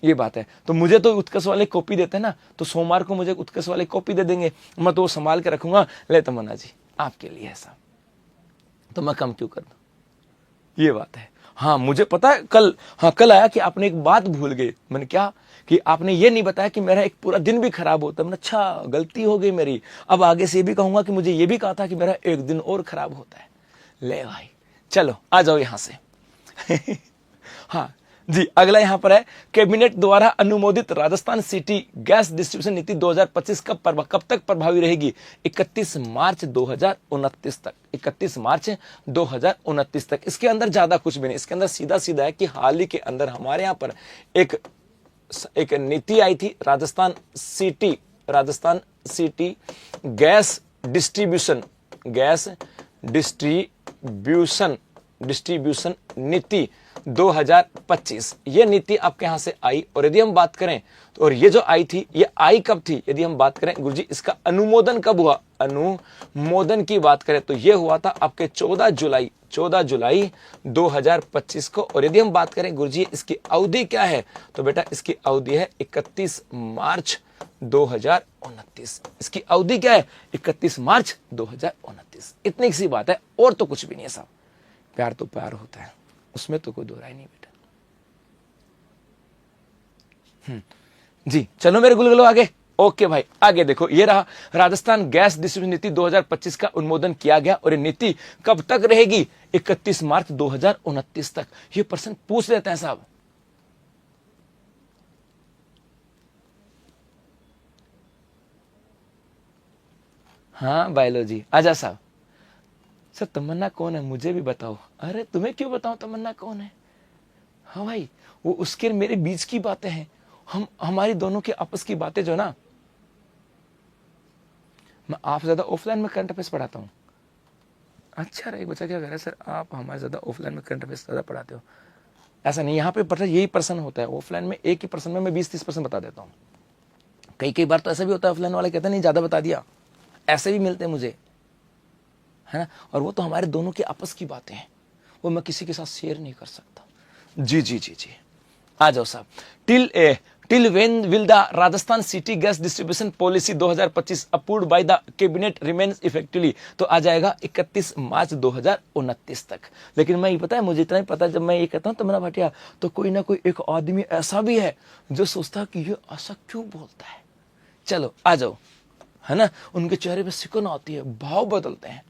ये बात है। तो मुझे तो उत्कर्ष वाले कॉपी देते हैं ना, तो सोमवार को मुझे उत्कर्ष वाले कॉपी दे देंगे, मैं तो वो संभाल के रखूंगा। ले तमन्ना जी आपके लिए ऐसा, तो मैं कम क्यों कर दूं? ये बात है। हाँ मुझे पता है, कल आया कि आपने एक बात भूल गए। मैंने क्या कि आपने ये नहीं बताया कि मेरा एक पूरा दिन भी खराब होता है। मैंने अच्छा गलती हो गई मेरी, अब आगे से ये भी कहूंगा कि मुझे ये भी कहा था कि मेरा एक दिन और खराब होता है। ले भाई चलो आ जाओ यहां से। हाँ जी, अगला यहां पर है, कैबिनेट द्वारा अनुमोदित राजस्थान सिटी गैस डिस्ट्रीब्यूशन नीति 2025 कब तक प्रभावी रहेगी? 31 मार्च 2029 तक। 31 मार्च 2029 तक। इसके अंदर ज्यादा कुछ भी नहीं, इसके अंदर सीधा सीधा है कि हाल ही के अंदर हमारे यहां पर एक नीति आई थी, राजस्थान सिटी गैस डिस्ट्रीब्यूशन नीति 2025। ये नीति आपके यहां से आई, और यदि हम बात करें तो, और ये जो आई थी ये आई कब थी? यदि हम बात करें गुरुजी इसका अनुमोदन कब हुआ, अनुमोदन की बात करें तो ये हुआ था आपके 14 जुलाई 2025 को। और यदि हम बात करें गुरुजी इसकी अवधि क्या है, तो बेटा इसकी अवधि है 31 मार्च 2029। इसकी अवधि क्या है? 31 मार्च 2029। इतनी सी बात है, और तो कुछ भी नहीं है साहब। प्यार तो प्यार होता है, उसमें तो कोई दो राय नहीं बेटा। जी चलो मेरे गुलगुलो आगे। ओके भाई आगे देखो, ये रहा राजस्थान गैस डिस्ट्रीब्यूशन नीति 2025 का अनुमोदन किया गया, और ये नीति कब तक रहेगी? 31 मार्च 2029 तक। ये प्रश्न पूछ लेते हैं साहब। हाँ बायोलॉजी आजा साहब। सर तमन्ना कौन है, मुझे भी बताओ। अरे तुम्हें क्यों बताऊं तमन्ना कौन है? हाँ भाई, वो उसके मेरे बीच की बातें हैं, हमारी दोनों की आपस की बातें जो ना। मैं आप ज्यादा ऑफलाइन में करंट अफेयर्स पढ़ाता हूँ। अच्छा एक बच्चा क्या कह रहा है, सर आप हमारे ज्यादा ऑफलाइन में करंट अफेयर्स ज्यादा पढ़ाते हो। ऐसा नहीं, यहाँ पे पता यही पर्सन होता है। ऑफलाइन में एक ही पर्सन में मैं 20-30% बता देता हूँ। कई बार तो ऐसा भी होता है, ऑफलाइन वाले कहते हैं नहीं ज्यादा बता दिया, ऐसे भी मिलते हैं मुझे, है ना। और वो तो हमारे दोनों की आपस की बातें हैं, वो मैं किसी के साथ शेयर नहीं कर सकता। जी आ जाओ साहब। Till when will the Rajasthan city gas distribution policy 2025 approved by the cabinet remains effectively? तो आ जाएगा 31 मार्च 2029 तक। लेकिन मैं ये पता है, मुझे इतना ही पता है, जब मैं ये कहता हूं तो मेरा भाटिया, तो कोई ना कोई एक आदमी ऐसा भी है जो सोचता है कि ये ऐसा क्यों बोलता है। चलो आ जाओ, है ना। उनके चेहरे पे सिकुन आती है, भाव बदलते हैं।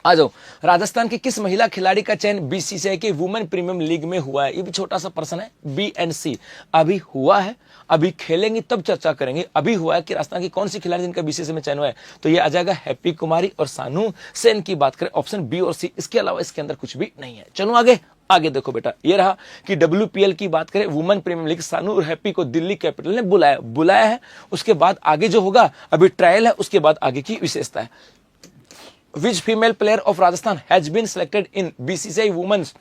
आ जाओ, राजस्थान की किस महिला खिलाड़ी का चयन बीसीसीआई के वुमेन प्रीमियम लीग में हुआ है? ये भी छोटा सा प्रश्न है। बी एंड सी, अभी हुआ है, अभी खेलेंगे तब चर्चा करेंगे। अभी हुआ है कि राजस्थान की कौन सी खिलाड़ी जिनका बीसीसीआई में चयन हुआ है, तो ये आ जाएगा हैप्पी कुमारी और सानू सेन की बात करें, ऑप्शन बी और सी। इसके अलावा इसके अंदर कुछ भी नहीं है। चलो आगे देखो बेटा, ये रहा कि WPL की बात करें, वुमेन प्रीमियर लीग, सानू और हैप्पी को दिल्ली कैपिटल ने बुलाया है। उसके बाद आगे जो होगा, अभी ट्रायल है, उसके बाद आगे की विशेषता है। Which female player of Rajasthan has been selected in BCCI Women's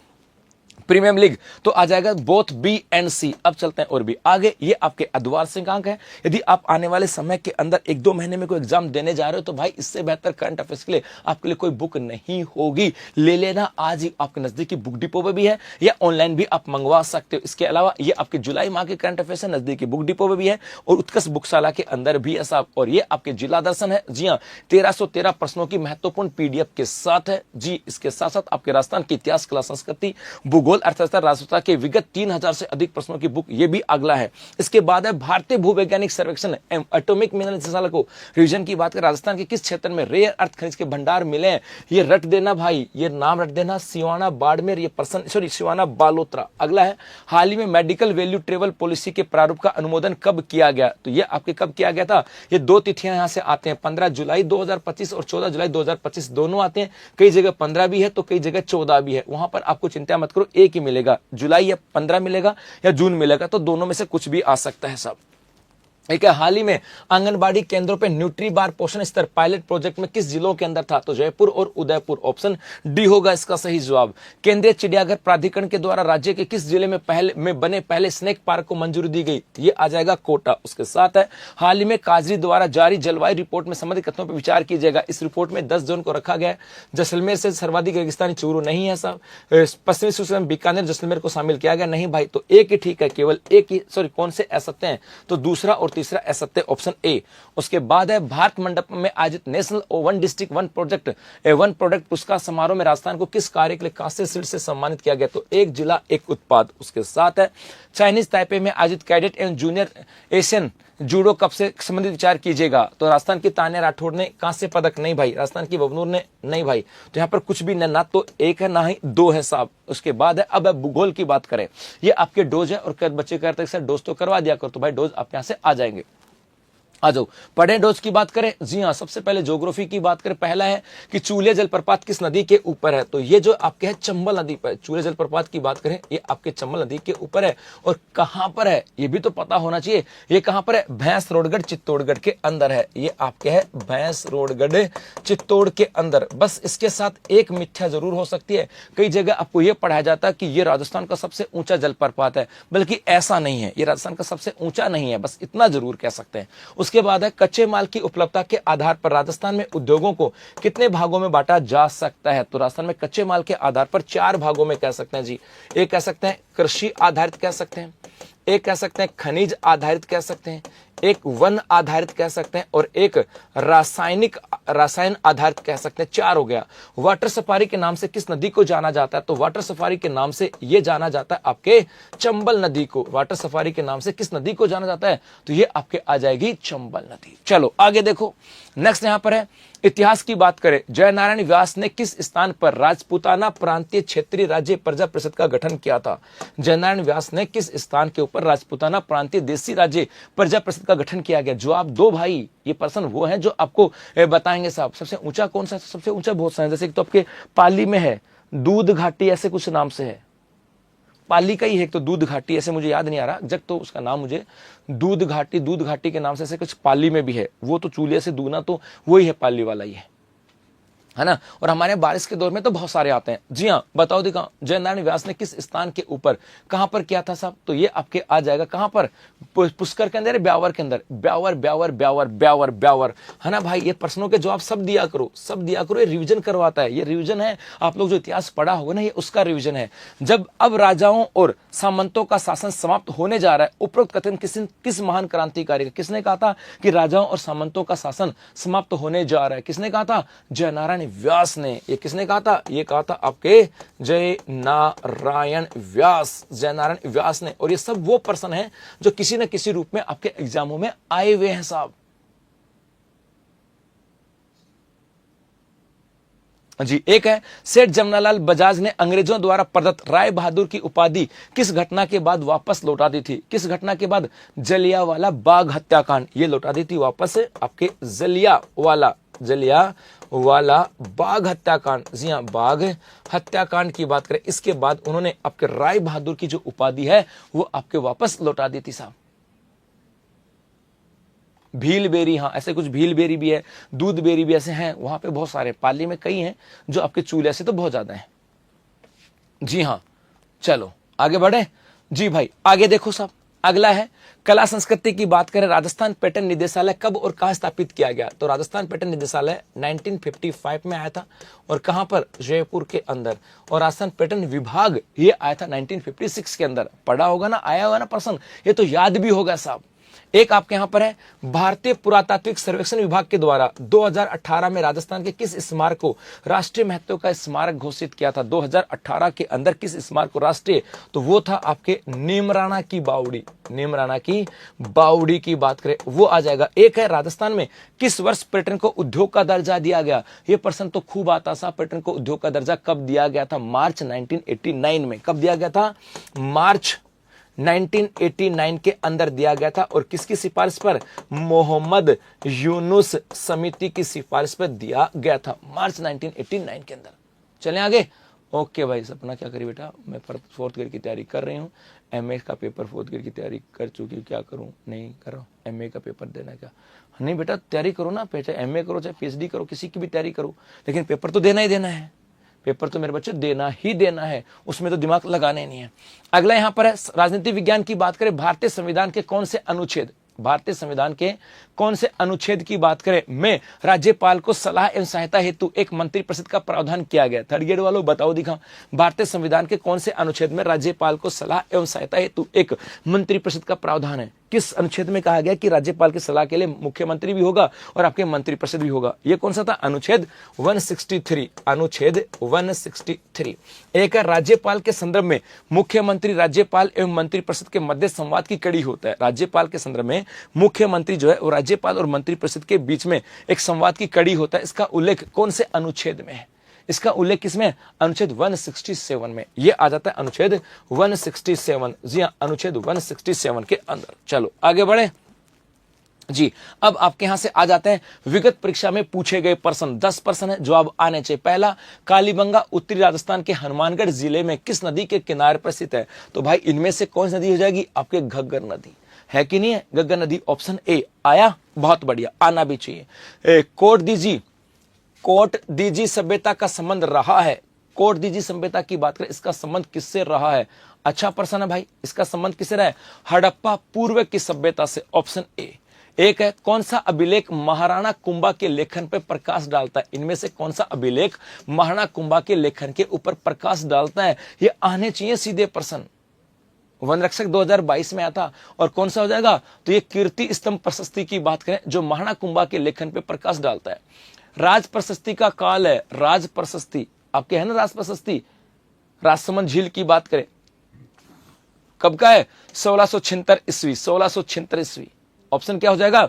premium league? तो आ जाएगा बोथ बी एंड सी। अब चलते हैं और भी आगे। ये आपके अद्वार सिंह है। यदि आप आने वाले समय के अंदर 1-2 महीने में कोई एग्जाम देने जा रहे हो, तो भाई इससे बेहतर करंट अफेयर्स के लिए आपके लिए कोई बुक नहीं होगी। ले लेना आज ही, आपके नजदीकी बुक डिपो पे भी है, या ऑनलाइन भी आप मंगवा सकते हो। इसके अलावा ये आपके जुलाई माह के करंट अफेयर्स है, नजदीकी बुक डिपो पे भी है, और उत्कर्ष बुकशाला के अंदर भी है साहब। और ये आपके जिला दर्शन है। जी हाँ, 1313 प्रश्नों की महत्वपूर्ण PDF के साथ है। जी, इसके साथ साथ आपके राजस्थान की इतिहास, कला, संस्कृति, भूगोल, अर्थव्यवस्था, राष्ट्रपिता के विगत 3000 से अधिक प्रश्नों की बुक, ये भी अगला है। इसके बाद है भारतीय भूवैज्ञानिक सर्वेक्षण एटॉमिक मिनरल निदेशालय को रिवीजन की बात करें, राजस्थान के किस क्षेत्र में रेयर अर्थ खनिज के भंडार मिले हैं? ये रट देना भाई, ये नाम रट देना, सिवाना बाड़मेर, ये सिवाना बालोतरा। अगला है, हाल ही में मेडिकल वैल्यू ट्रेवल पॉलिसी के प्रारूप का अनुमोदन कब किया गया? तो ये आपके कब किया गया था? ये 2 तिथियां यहां से आते हैं, 15 जुलाई 2025 और 14 जुलाई 2025 दोनों आते हैं। कई जगह 15 भी है तो कई जगह 14 भी है। वहां पर आपको चिंता मत करो, एक ही मिलेगा, जुलाई या 15 मिलेगा या जून मिलेगा, तो दोनों में से कुछ भी आ सकता है साहब। एक है, हाल ही में आंगनबाड़ी केंद्रों पे न्यूट्री बार पोषण स्तर पायलट प्रोजेक्ट में किस जिलों के अंदर था? तो जयपुर और उदयपुर, ऑप्शन डी होगा इसका सही जवाब। केंद्रीय चिड़ियाघर प्राधिकरण के द्वारा राज्य के किस जिले में बने पहले स्नेक पार्क को मंजूरी दी गई? ये आ जाएगा कोटा। उसके साथ है, हाल ही में काजरी द्वारा जारी जलवायु रिपोर्ट में संबंधित कथनों पर विचार कीजिएगा। इस रिपोर्ट में 10 जोन को रखा गया है। जैसलमेर से सर्वाधिक रेगिस्तानी चूरू नहीं है साहब। पश्चिमी सूची में बीकानेर, जैसलमेर को शामिल किया गया नहीं भाई, तो एक ही ठीक है, केवल एक ही, सॉरी कौन से आ सकते हैं? तो दूसरा और तीसरा असत्य ऑप्शन ए। उसके बाद है भारत मंडप में आयोजित national one district one product पुरस्कार समारोह में राजस्थान को किस कार्य के लिए कांस्य शील्ड से सम्मानित किया गया? तो एक जिला एक उत्पाद। उसके साथ है चाइनीज ताइपे में आयोजित कैडेट एवं जूनियर एशियन जूडो कप से संबंधित विचार कीजिएगा। तो राजस्थान की तान्या राठौड़ ने कांस्य पदक, नहीं भाई। राजस्थान की बबनूर ने, नहीं भाई। तो यहाँ पर कुछ भी ना तो एक है ना ही दो है साहब। उसके बाद है अब भूगोल की बात करें, ये आपके डोज है और कई बच्चे कहते हैं सर डोज तो करवा दिया करो, तो भाई डोज आप यहाँ से आ जाएंगे। आ जाओ पढ़े डोज की बात करें। जी हाँ, सबसे पहले ज्योग्राफी की बात करें। पहला है कि चूलिया जलप्रपात किस नदी के ऊपर है? तो ये जो आपके है चंबल नदी पर। चूलिया जलप्रपात की बात करें, ये आपके चंबल नदी के ऊपर है। और कहां पर है ये भी तो पता होना चाहिए। ये कहां पर है? भैंसरोडगढ़ चित्तौड़गढ़ के अंदर है। ये आपके है भैंसरोडगढ़ चित्तौड़ के अंदर। बस इसके साथ एक मिथ्या जरूर हो सकती है, कई जगह आपको यह पढ़ाया जाता है कि ये राजस्थान का सबसे ऊंचा जलप्रपात है, बल्कि ऐसा नहीं है। ये राजस्थान का सबसे ऊंचा नहीं है, बस इतना जरूर कह सकते हैं। उसके बाद है कच्चे माल की उपलब्धता के आधार पर राजस्थान में उद्योगों को कितने भागों में बांटा जा सकता है? तो राजस्थान में कच्चे माल के आधार पर 4 भागों में कह सकते हैं जी। एक कह सकते हैं कृषि आधारित कह सकते हैं, एक कह सकते हैं खनिज आधारित कह सकते हैं, एक वन आधारित कह सकते हैं और एक रसायन आधारित कह सकते हैं। 4 हो गया। वाटर सफारी के नाम से किस नदी को जाना जाता है? तो वाटर सफारी के नाम से ये जाना जाता है आपके चंबल नदी को। वाटर सफारी के नाम से किस नदी को जाना जाता है? तो ये आपके आ जाएगी चंबल नदी। चलो आगे देखो, नेक्स्ट यहां पर है इतिहास की बात करें। जयनारायण व्यास ने किस स्थान पर राजपूताना प्रांतीय क्षेत्रीय राज्य प्रजा परिषद का गठन किया था? जयनारायण व्यास ने किस स्थान के ऊपर राजपूताना प्रांतीय देशी राज्य प्रजा परिषद का गठन किया गया? जवाब दो भाई। ये पर्सन वो है जो आपको बताएंगे साहब। सबसे ऊंचा कौन सा? सबसे ऊंचा बहुत सा है, जैसे तो आपके पाली में है दूध घाटी, ऐसे कुछ नाम से है। पाली का ही है तो दूध घाटी, ऐसे मुझे याद नहीं आ रहा जब, तो उसका नाम मुझे दूध घाटी के नाम से ऐसे कुछ पाली में भी है। वो तो चूलिया से दूना तो वही है, पाली वाला ही है ना। और हमारे बारिश के दौर में तो बहुत सारे आते हैं। जी हाँ, बताओ दिखा जयनारायण व्यास ने किस स्थान के ऊपर कहां पर किया था साहब? तो ये आपके आ जाएगा कहां पर? पुष्कर के अंदर, ब्यावर के अंदर। ब्यावर ब्यावर ब्यावर ब्यावर ब्यावर, है ना भाई। ये प्रश्नों के जवाब सब दिया करो, सब दिया करो। ये रिवीजन करवाता है, ये रिवीजन है। आप लोग जो इतिहास पढ़ा होगा ना, ये उसका रिवीजन है। जब अब राजाओं और सामंतों का शासन समाप्त होने जा रहा है, उपरोक्त कथन किस महान क्रांतिकारी का? किसने कहा था कि राजाओं और सामंतों का शासन समाप्त होने जा रहा है? किसने कहा था? जयनारायण व्यास ने। ये किसने कहा था? ये कहा था आपके जयनारायण व्यास, जयनारायण व्यास ने। और ये सब वो पर्सन है जो किसी न किसी रूप में आपके एग्जामों में आए हुए हैं साहब। जी, एक है सेठ जमनालाल बजाज ने अंग्रेजों द्वारा प्रदत्त राय बहादुर की उपाधि किस घटना के बाद वापस लौटा दी थी? किस घटना के बाद? जलियांवाला बाग हत्याकांड। ये लौटा दी थी वापस आपके जलियांवाला बाग हत्याकांड। जी हाँ, बाग हत्याकांड की बात करें, इसके बाद उन्होंने आपके राय बहादुर की जो उपाधि है वो आपके वापस लौटा दी थी साहब। भीलबेरी, हाँ ऐसे कुछ भीलबेरी भी है, दूधबेरी भी ऐसे हैं, वहां पे बहुत सारे। पाली में कई हैं जो आपके चूल्हे से तो बहुत ज्यादा हैं। जी हाँ, चलो आगे बढ़े। जी भाई आगे देखो साहब, अगला है कला संस्कृति की बात करें। राजस्थान पर्यटन निदेशालय कब और कहां स्थापित किया गया? तो राजस्थान पर्यटन निदेशालय 1955 में आया था। और कहां पर? जयपुर के अंदर। और राजस्थान पर्यटन विभाग ये आया था 1956 के अंदर। पढ़ा होगा ना, आया होगा ना पर्सन, ये तो याद भी होगा साहब। एक आपके यहां पर है भारतीय पुरातात्विक सर्वेक्षण विभाग के द्वारा 2018 में राजस्थान के किस स्मारक को राष्ट्रीय महत्व का स्मारक घोषित किया था? 2018 के अंदर किस स्मारक को राष्ट्रीय? तो वो था आपके नीमराणा की बावड़ी। नीमराणा की बावड़ी की बात करें वो आ जाएगा। एक है राजस्थान में किस वर्ष पर्यटन को उद्योग का दर्जा दिया गया? ये प्रश्न तो खूब आता था। पर्यटन को उद्योग का दर्जा कब दिया गया था? मार्च 1989 में। कब दिया गया था? मार्च 1989 के अंदर दिया गया था। और किसकी सिफारिश पर? मोहम्मद यूनुस समिति की सिफारिश पर दिया गया था, मार्च 1989 के अंदर। चलें आगे। ओके भाई, सपना क्या करी बेटा? मैं 4th ग्रेड की तैयारी कर रही हूँ। एमए का पेपर 4th ग्रेड की तैयारी कर चुकी हूँ। क्या करूँ? नहीं कर रहा हूँ। एमए का पेपर देना क्या? नहीं बेटा, तैयारी करो ना, चाहे एमए करो चाहे पीएचडी करो, किसी की भी तैयारी करो, लेकिन पेपर तो देना ही देना है। पेपर तो मेरे बच्चे देना ही देना है, उसमें तो दिमाग लगाने नहीं है। अगला यहां पर है राजनीति विज्ञान की बात करें। भारतीय संविधान के कौन से अनुच्छेद, भारतीय संविधान के कौन से अनुच्छेद की बात करें में राज्यपाल को सलाह एवं सहायता हेतु एक मंत्रिपरिषद का प्रावधान किया गया? 3rd ग्रेड वालों बताओ दिखा, भारतीय संविधान के कौन से अनुच्छेद में राज्यपाल को सलाह एवं सहायता हेतु एक मंत्रिपरिषद का प्रावधान है? किस अनुच्छेद में कहा गया कि राज्यपाल की सलाह के लिए मुख्यमंत्री भी होगा और आपके मंत्रिपरिषद भी होगा? ये कौन सा था? अनुच्छेद 163। अनुच्छेद 163 एक है राज्यपाल के संदर्भ में मुख्यमंत्री राज्यपाल एवं मंत्रिपरिषद के मध्य संवाद की कड़ी होता है। राज्यपाल के संदर्भ में मुख्यमंत्री जो है वो राज्यपाल और मंत्रिपरिषद के बीच में एक संवाद की कड़ी होता है। इसका उल्लेख कौन से अनुच्छेद में है? इसका उल्लेख किसमें? अनुच्छेद 167 में। यह आ जाता है अनुच्छेद 167। जी हाँ, अनुच्छेद 167 के अंदर। चलो आगे बढ़े जी। अब आपके यहां से आ जाते हैं विगत परीक्षा में पूछे गए प्रश्न। 10 प्रश्न है, जवाब आने चाहिए। पहला, कालीबंगा उत्तरी राजस्थान के हनुमानगढ़ जिले में किस नदी के किनारे पर स्थित है? तो भाई इनमें से कौन सी नदी हो जाएगी? आपके घग्गर नदी है कि नहीं है? घग्गर नदी ऑप्शन ए आया, बहुत बढ़िया, आना भी चाहिए। कोट दीजी सभ्यता का संबंध रहा है। कोट दीजी सभ्यता की बात करें, इसका संबंध किससे रहा है? अच्छा प्रश्न है भाई, इसका संबंध किससे रहा है? हड़प्पा पूर्व की सभ्यता से, ऑप्शन ए। एक है, कौन सा अभिलेख महाराणा कुंभा के लेखन पर प्रकाश डालता है? इनमें से कौन सा अभिलेख महाराणा कुंभा के लेखन के ऊपर प्रकाश डालता है? ये आने चाहिए सीधे प्रश्न। वन रक्षक 2022 में आया था। और कौन सा हो जाएगा? तो ये कीर्ति स्तंभ प्रशस्ति की बात करें जो महाराणा कुंभा के लेखन पर प्रकाश डालता है। राज प्रशस्ति का काल है, राज प्रशस्ति आपके है ना, राज प्रशस्ति राजसमंद झील की बात करें कब का है? 1676 ईस्वी, 1676 ईस्वी। ऑप्शन क्या हो जाएगा?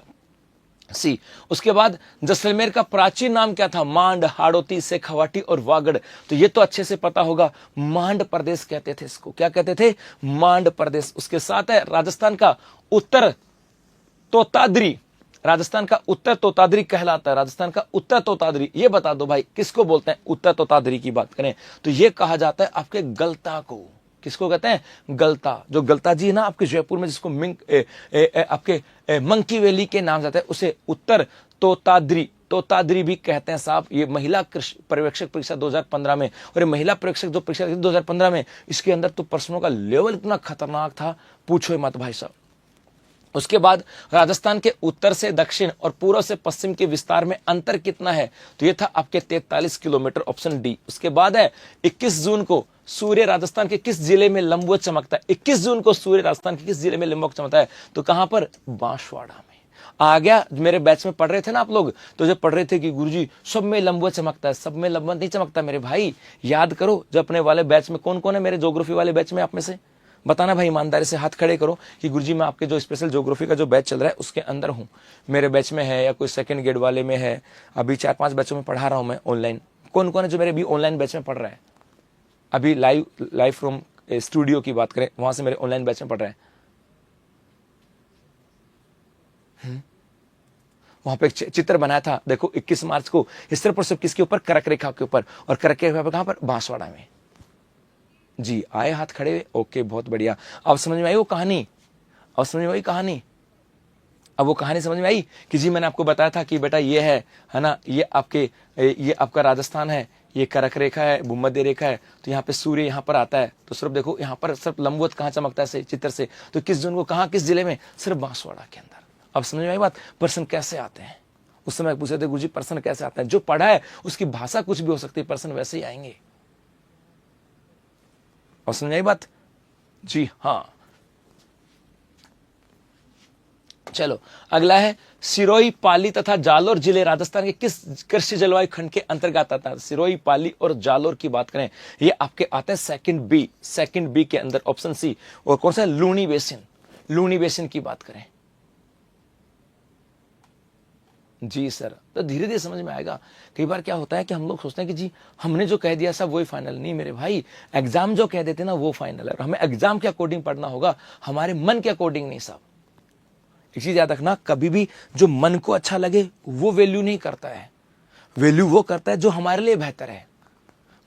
सी। उसके बाद जैसलमेर का प्राचीन नाम क्या था? मांड, हाड़ौती, शेखावाटी और वागड़। तो ये तो अच्छे से पता होगा, मांड प्रदेश कहते थे इसको। क्या कहते थे? मांड प्रदेश। उसके साथ है राजस्थान का उत्तर तोताद्री। राजस्थान का उत्तर तोताद्री कहलाता है। राजस्थान का उत्तर तोताद्री, ये बता दो भाई किसको बोलते हैं? उत्तर तोताद्री की बात करें तो ये कहा जाता है आपके गलता को। किसको कहते हैं? गलता। जो गलता जी है ना आपके जयपुर में, जिसको आपके मंकी वैली के नाम जाता है, उसे उत्तर तोताद्री भी कहते हैं साहब। ये महिला पर्यवेक्षक परीक्षा 2015 में, और ये महिला पर्यवेक्षक जो परीक्षा 2015 में, इसके अंदर तो प्रश्नों का लेवल इतना खतरनाक था, पूछो मत भाई साहब। उसके बाद राजस्थान के उत्तर से दक्षिण और पूर्व से पश्चिम के विस्तार में अंतर कितना है? तो ये था आपके 43 किलोमीटर, ऑप्शन डी। उसके बाद है 21 जून को सूर्य राजस्थान के किस जिले में लंबवत चमकता है? 21 जून को सूर्य राजस्थान के किस जिले में लंबवत चमकता है? तो कहां पर? बांसवाड़ा में। आ गया। मेरे बैच में पढ़ रहे थे ना आप लोग, तो जब पढ़ रहे थे कि गुरुजी सब में लंबवत चमकता है, सब में लंबवत नहीं चमकता मेरे भाई। याद करो, जब अपने वाले बैच में कौन कौन है मेरे ज्योग्राफी वाले बैच में, आप में से बताना भाई, ईमानदारी से हाथ खड़े करो कि गुरुजी मैं आपके जो स्पेशल ज्योग्राफी का जो बैच चल रहा है उसके अंदर हूं। मेरे बैच में है या कोई सेकंड ग्रेड वाले में है। अभी 4-5 बैचों में पढ़ा रहा हूं मैं ऑनलाइन। कौन कौन है जो मेरे भी ऑनलाइन बैच में पढ़ रहा है? अभी लाइव फ्रॉम स्टूडियो की बात करें, वहां से मेरे ऑनलाइन बैच में पढ़ रहे हैं। वहां पे चित्र बनाया था, देखो 21 मार्च को। इस तरह पर सब किसके ऊपर? कर्क रेखा के ऊपर। और कर्क रेखा पर कहां पर? बांसवाड़ा में। जी आए हाथ खड़े, ओके बहुत बढ़िया। अब समझ में आई वो कहानी? अब समझ में आई कहानी? अब वो कहानी समझ में आई कि जी मैंने आपको बताया था कि बेटा ये है ना, ये आपका राजस्थान है, ये कर्क रेखा है, भूमध्य रेखा है, तो यहाँ पे सूर्य यहाँ पर आता है। तो सिर्फ देखो यहाँ पर सिर्फ लंबवत कहाँ चमकता है चित्र से? तो किस जून को कहाँ, किस जिले में? सिर्फ बांसवाड़ा के अंदर। अब समझ में आई बात? प्रश्न कैसे आते हैं? उस समय पूछे थे गुरुजी प्रश्न कैसे आता है? जो पढ़ा है उसकी भाषा कुछ भी हो सकती है, प्रश्न वैसे ही आएंगे। और समझ आई बात? जी हाँ। चलो अगला है, सिरोही, पाली तथा जालोर जिले राजस्थान के किस कृषि जलवायु खंड के अंतर्गत आता है? सिरोही, पाली और जालोर की बात करें, ये आपके आते हैं सेकंड बी के अंदर, ऑप्शन सी। और कौन सा? लूनी बेसिन की बात करें। जी सर, तो धीरे धीरे समझ में आएगा। कई बार क्या होता है कि हम लोग सोचते हैं कि जी हमने जो कह दिया सब वही फाइनल। नहीं मेरे भाई, एग्जाम जो कह देते ना वो फाइनल है। और हमें एग्जाम के अकॉर्डिंग पढ़ना होगा, हमारे मन के अकॉर्डिंग नहीं साहब। एक चीज याद रखना, कभी भी जो मन को अच्छा लगे वो वैल्यू नहीं करता है। वैल्यू वो करता है जो हमारे लिए बेहतर है।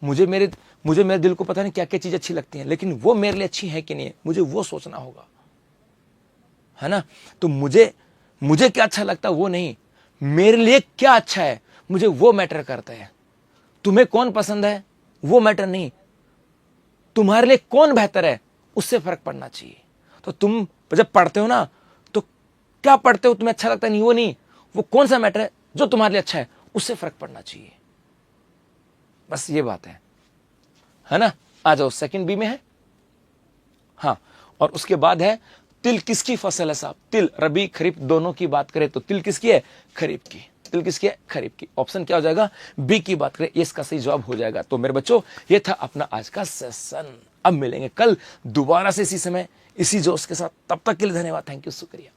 मुझे मेरे दिल को पता नहीं क्या क्या चीज अच्छी लगती है, लेकिन वो मेरे लिए अच्छी है कि नहीं, मुझे वो सोचना होगा, है ना। तो मुझे क्या अच्छा लगता है वो नहीं, मेरे लिए क्या अच्छा है मुझे वो मैटर करता है। तुम्हें कौन पसंद है वो मैटर नहीं, तुम्हारे लिए कौन बेहतर है उससे फर्क पड़ना चाहिए। तो तुम जब पढ़ते हो ना, तो क्या पढ़ते हो, तुम्हें अच्छा लगता है नहीं, वो नहीं, वो कौन सा मैटर है जो तुम्हारे लिए अच्छा है उससे फर्क पड़ना चाहिए। बस ये बात है ना। आ जाओ, सेकंड बी में है। हाँ, और उसके बाद है तिल किसकी फसल है साहब? तिल रबी खरीफ दोनों की बात करें तो तिल किसकी है? खरीफ की। तिल किसकी है? खरीफ की। ऑप्शन क्या हो जाएगा? बी की बात करें, ये इसका सही जवाब हो जाएगा। तो मेरे बच्चों, ये था अपना आज का सेशन। अब मिलेंगे कल दोबारा से इसी समय इसी जोश के साथ। तब तक के लिए धन्यवाद, थैंक यू, शुक्रिया।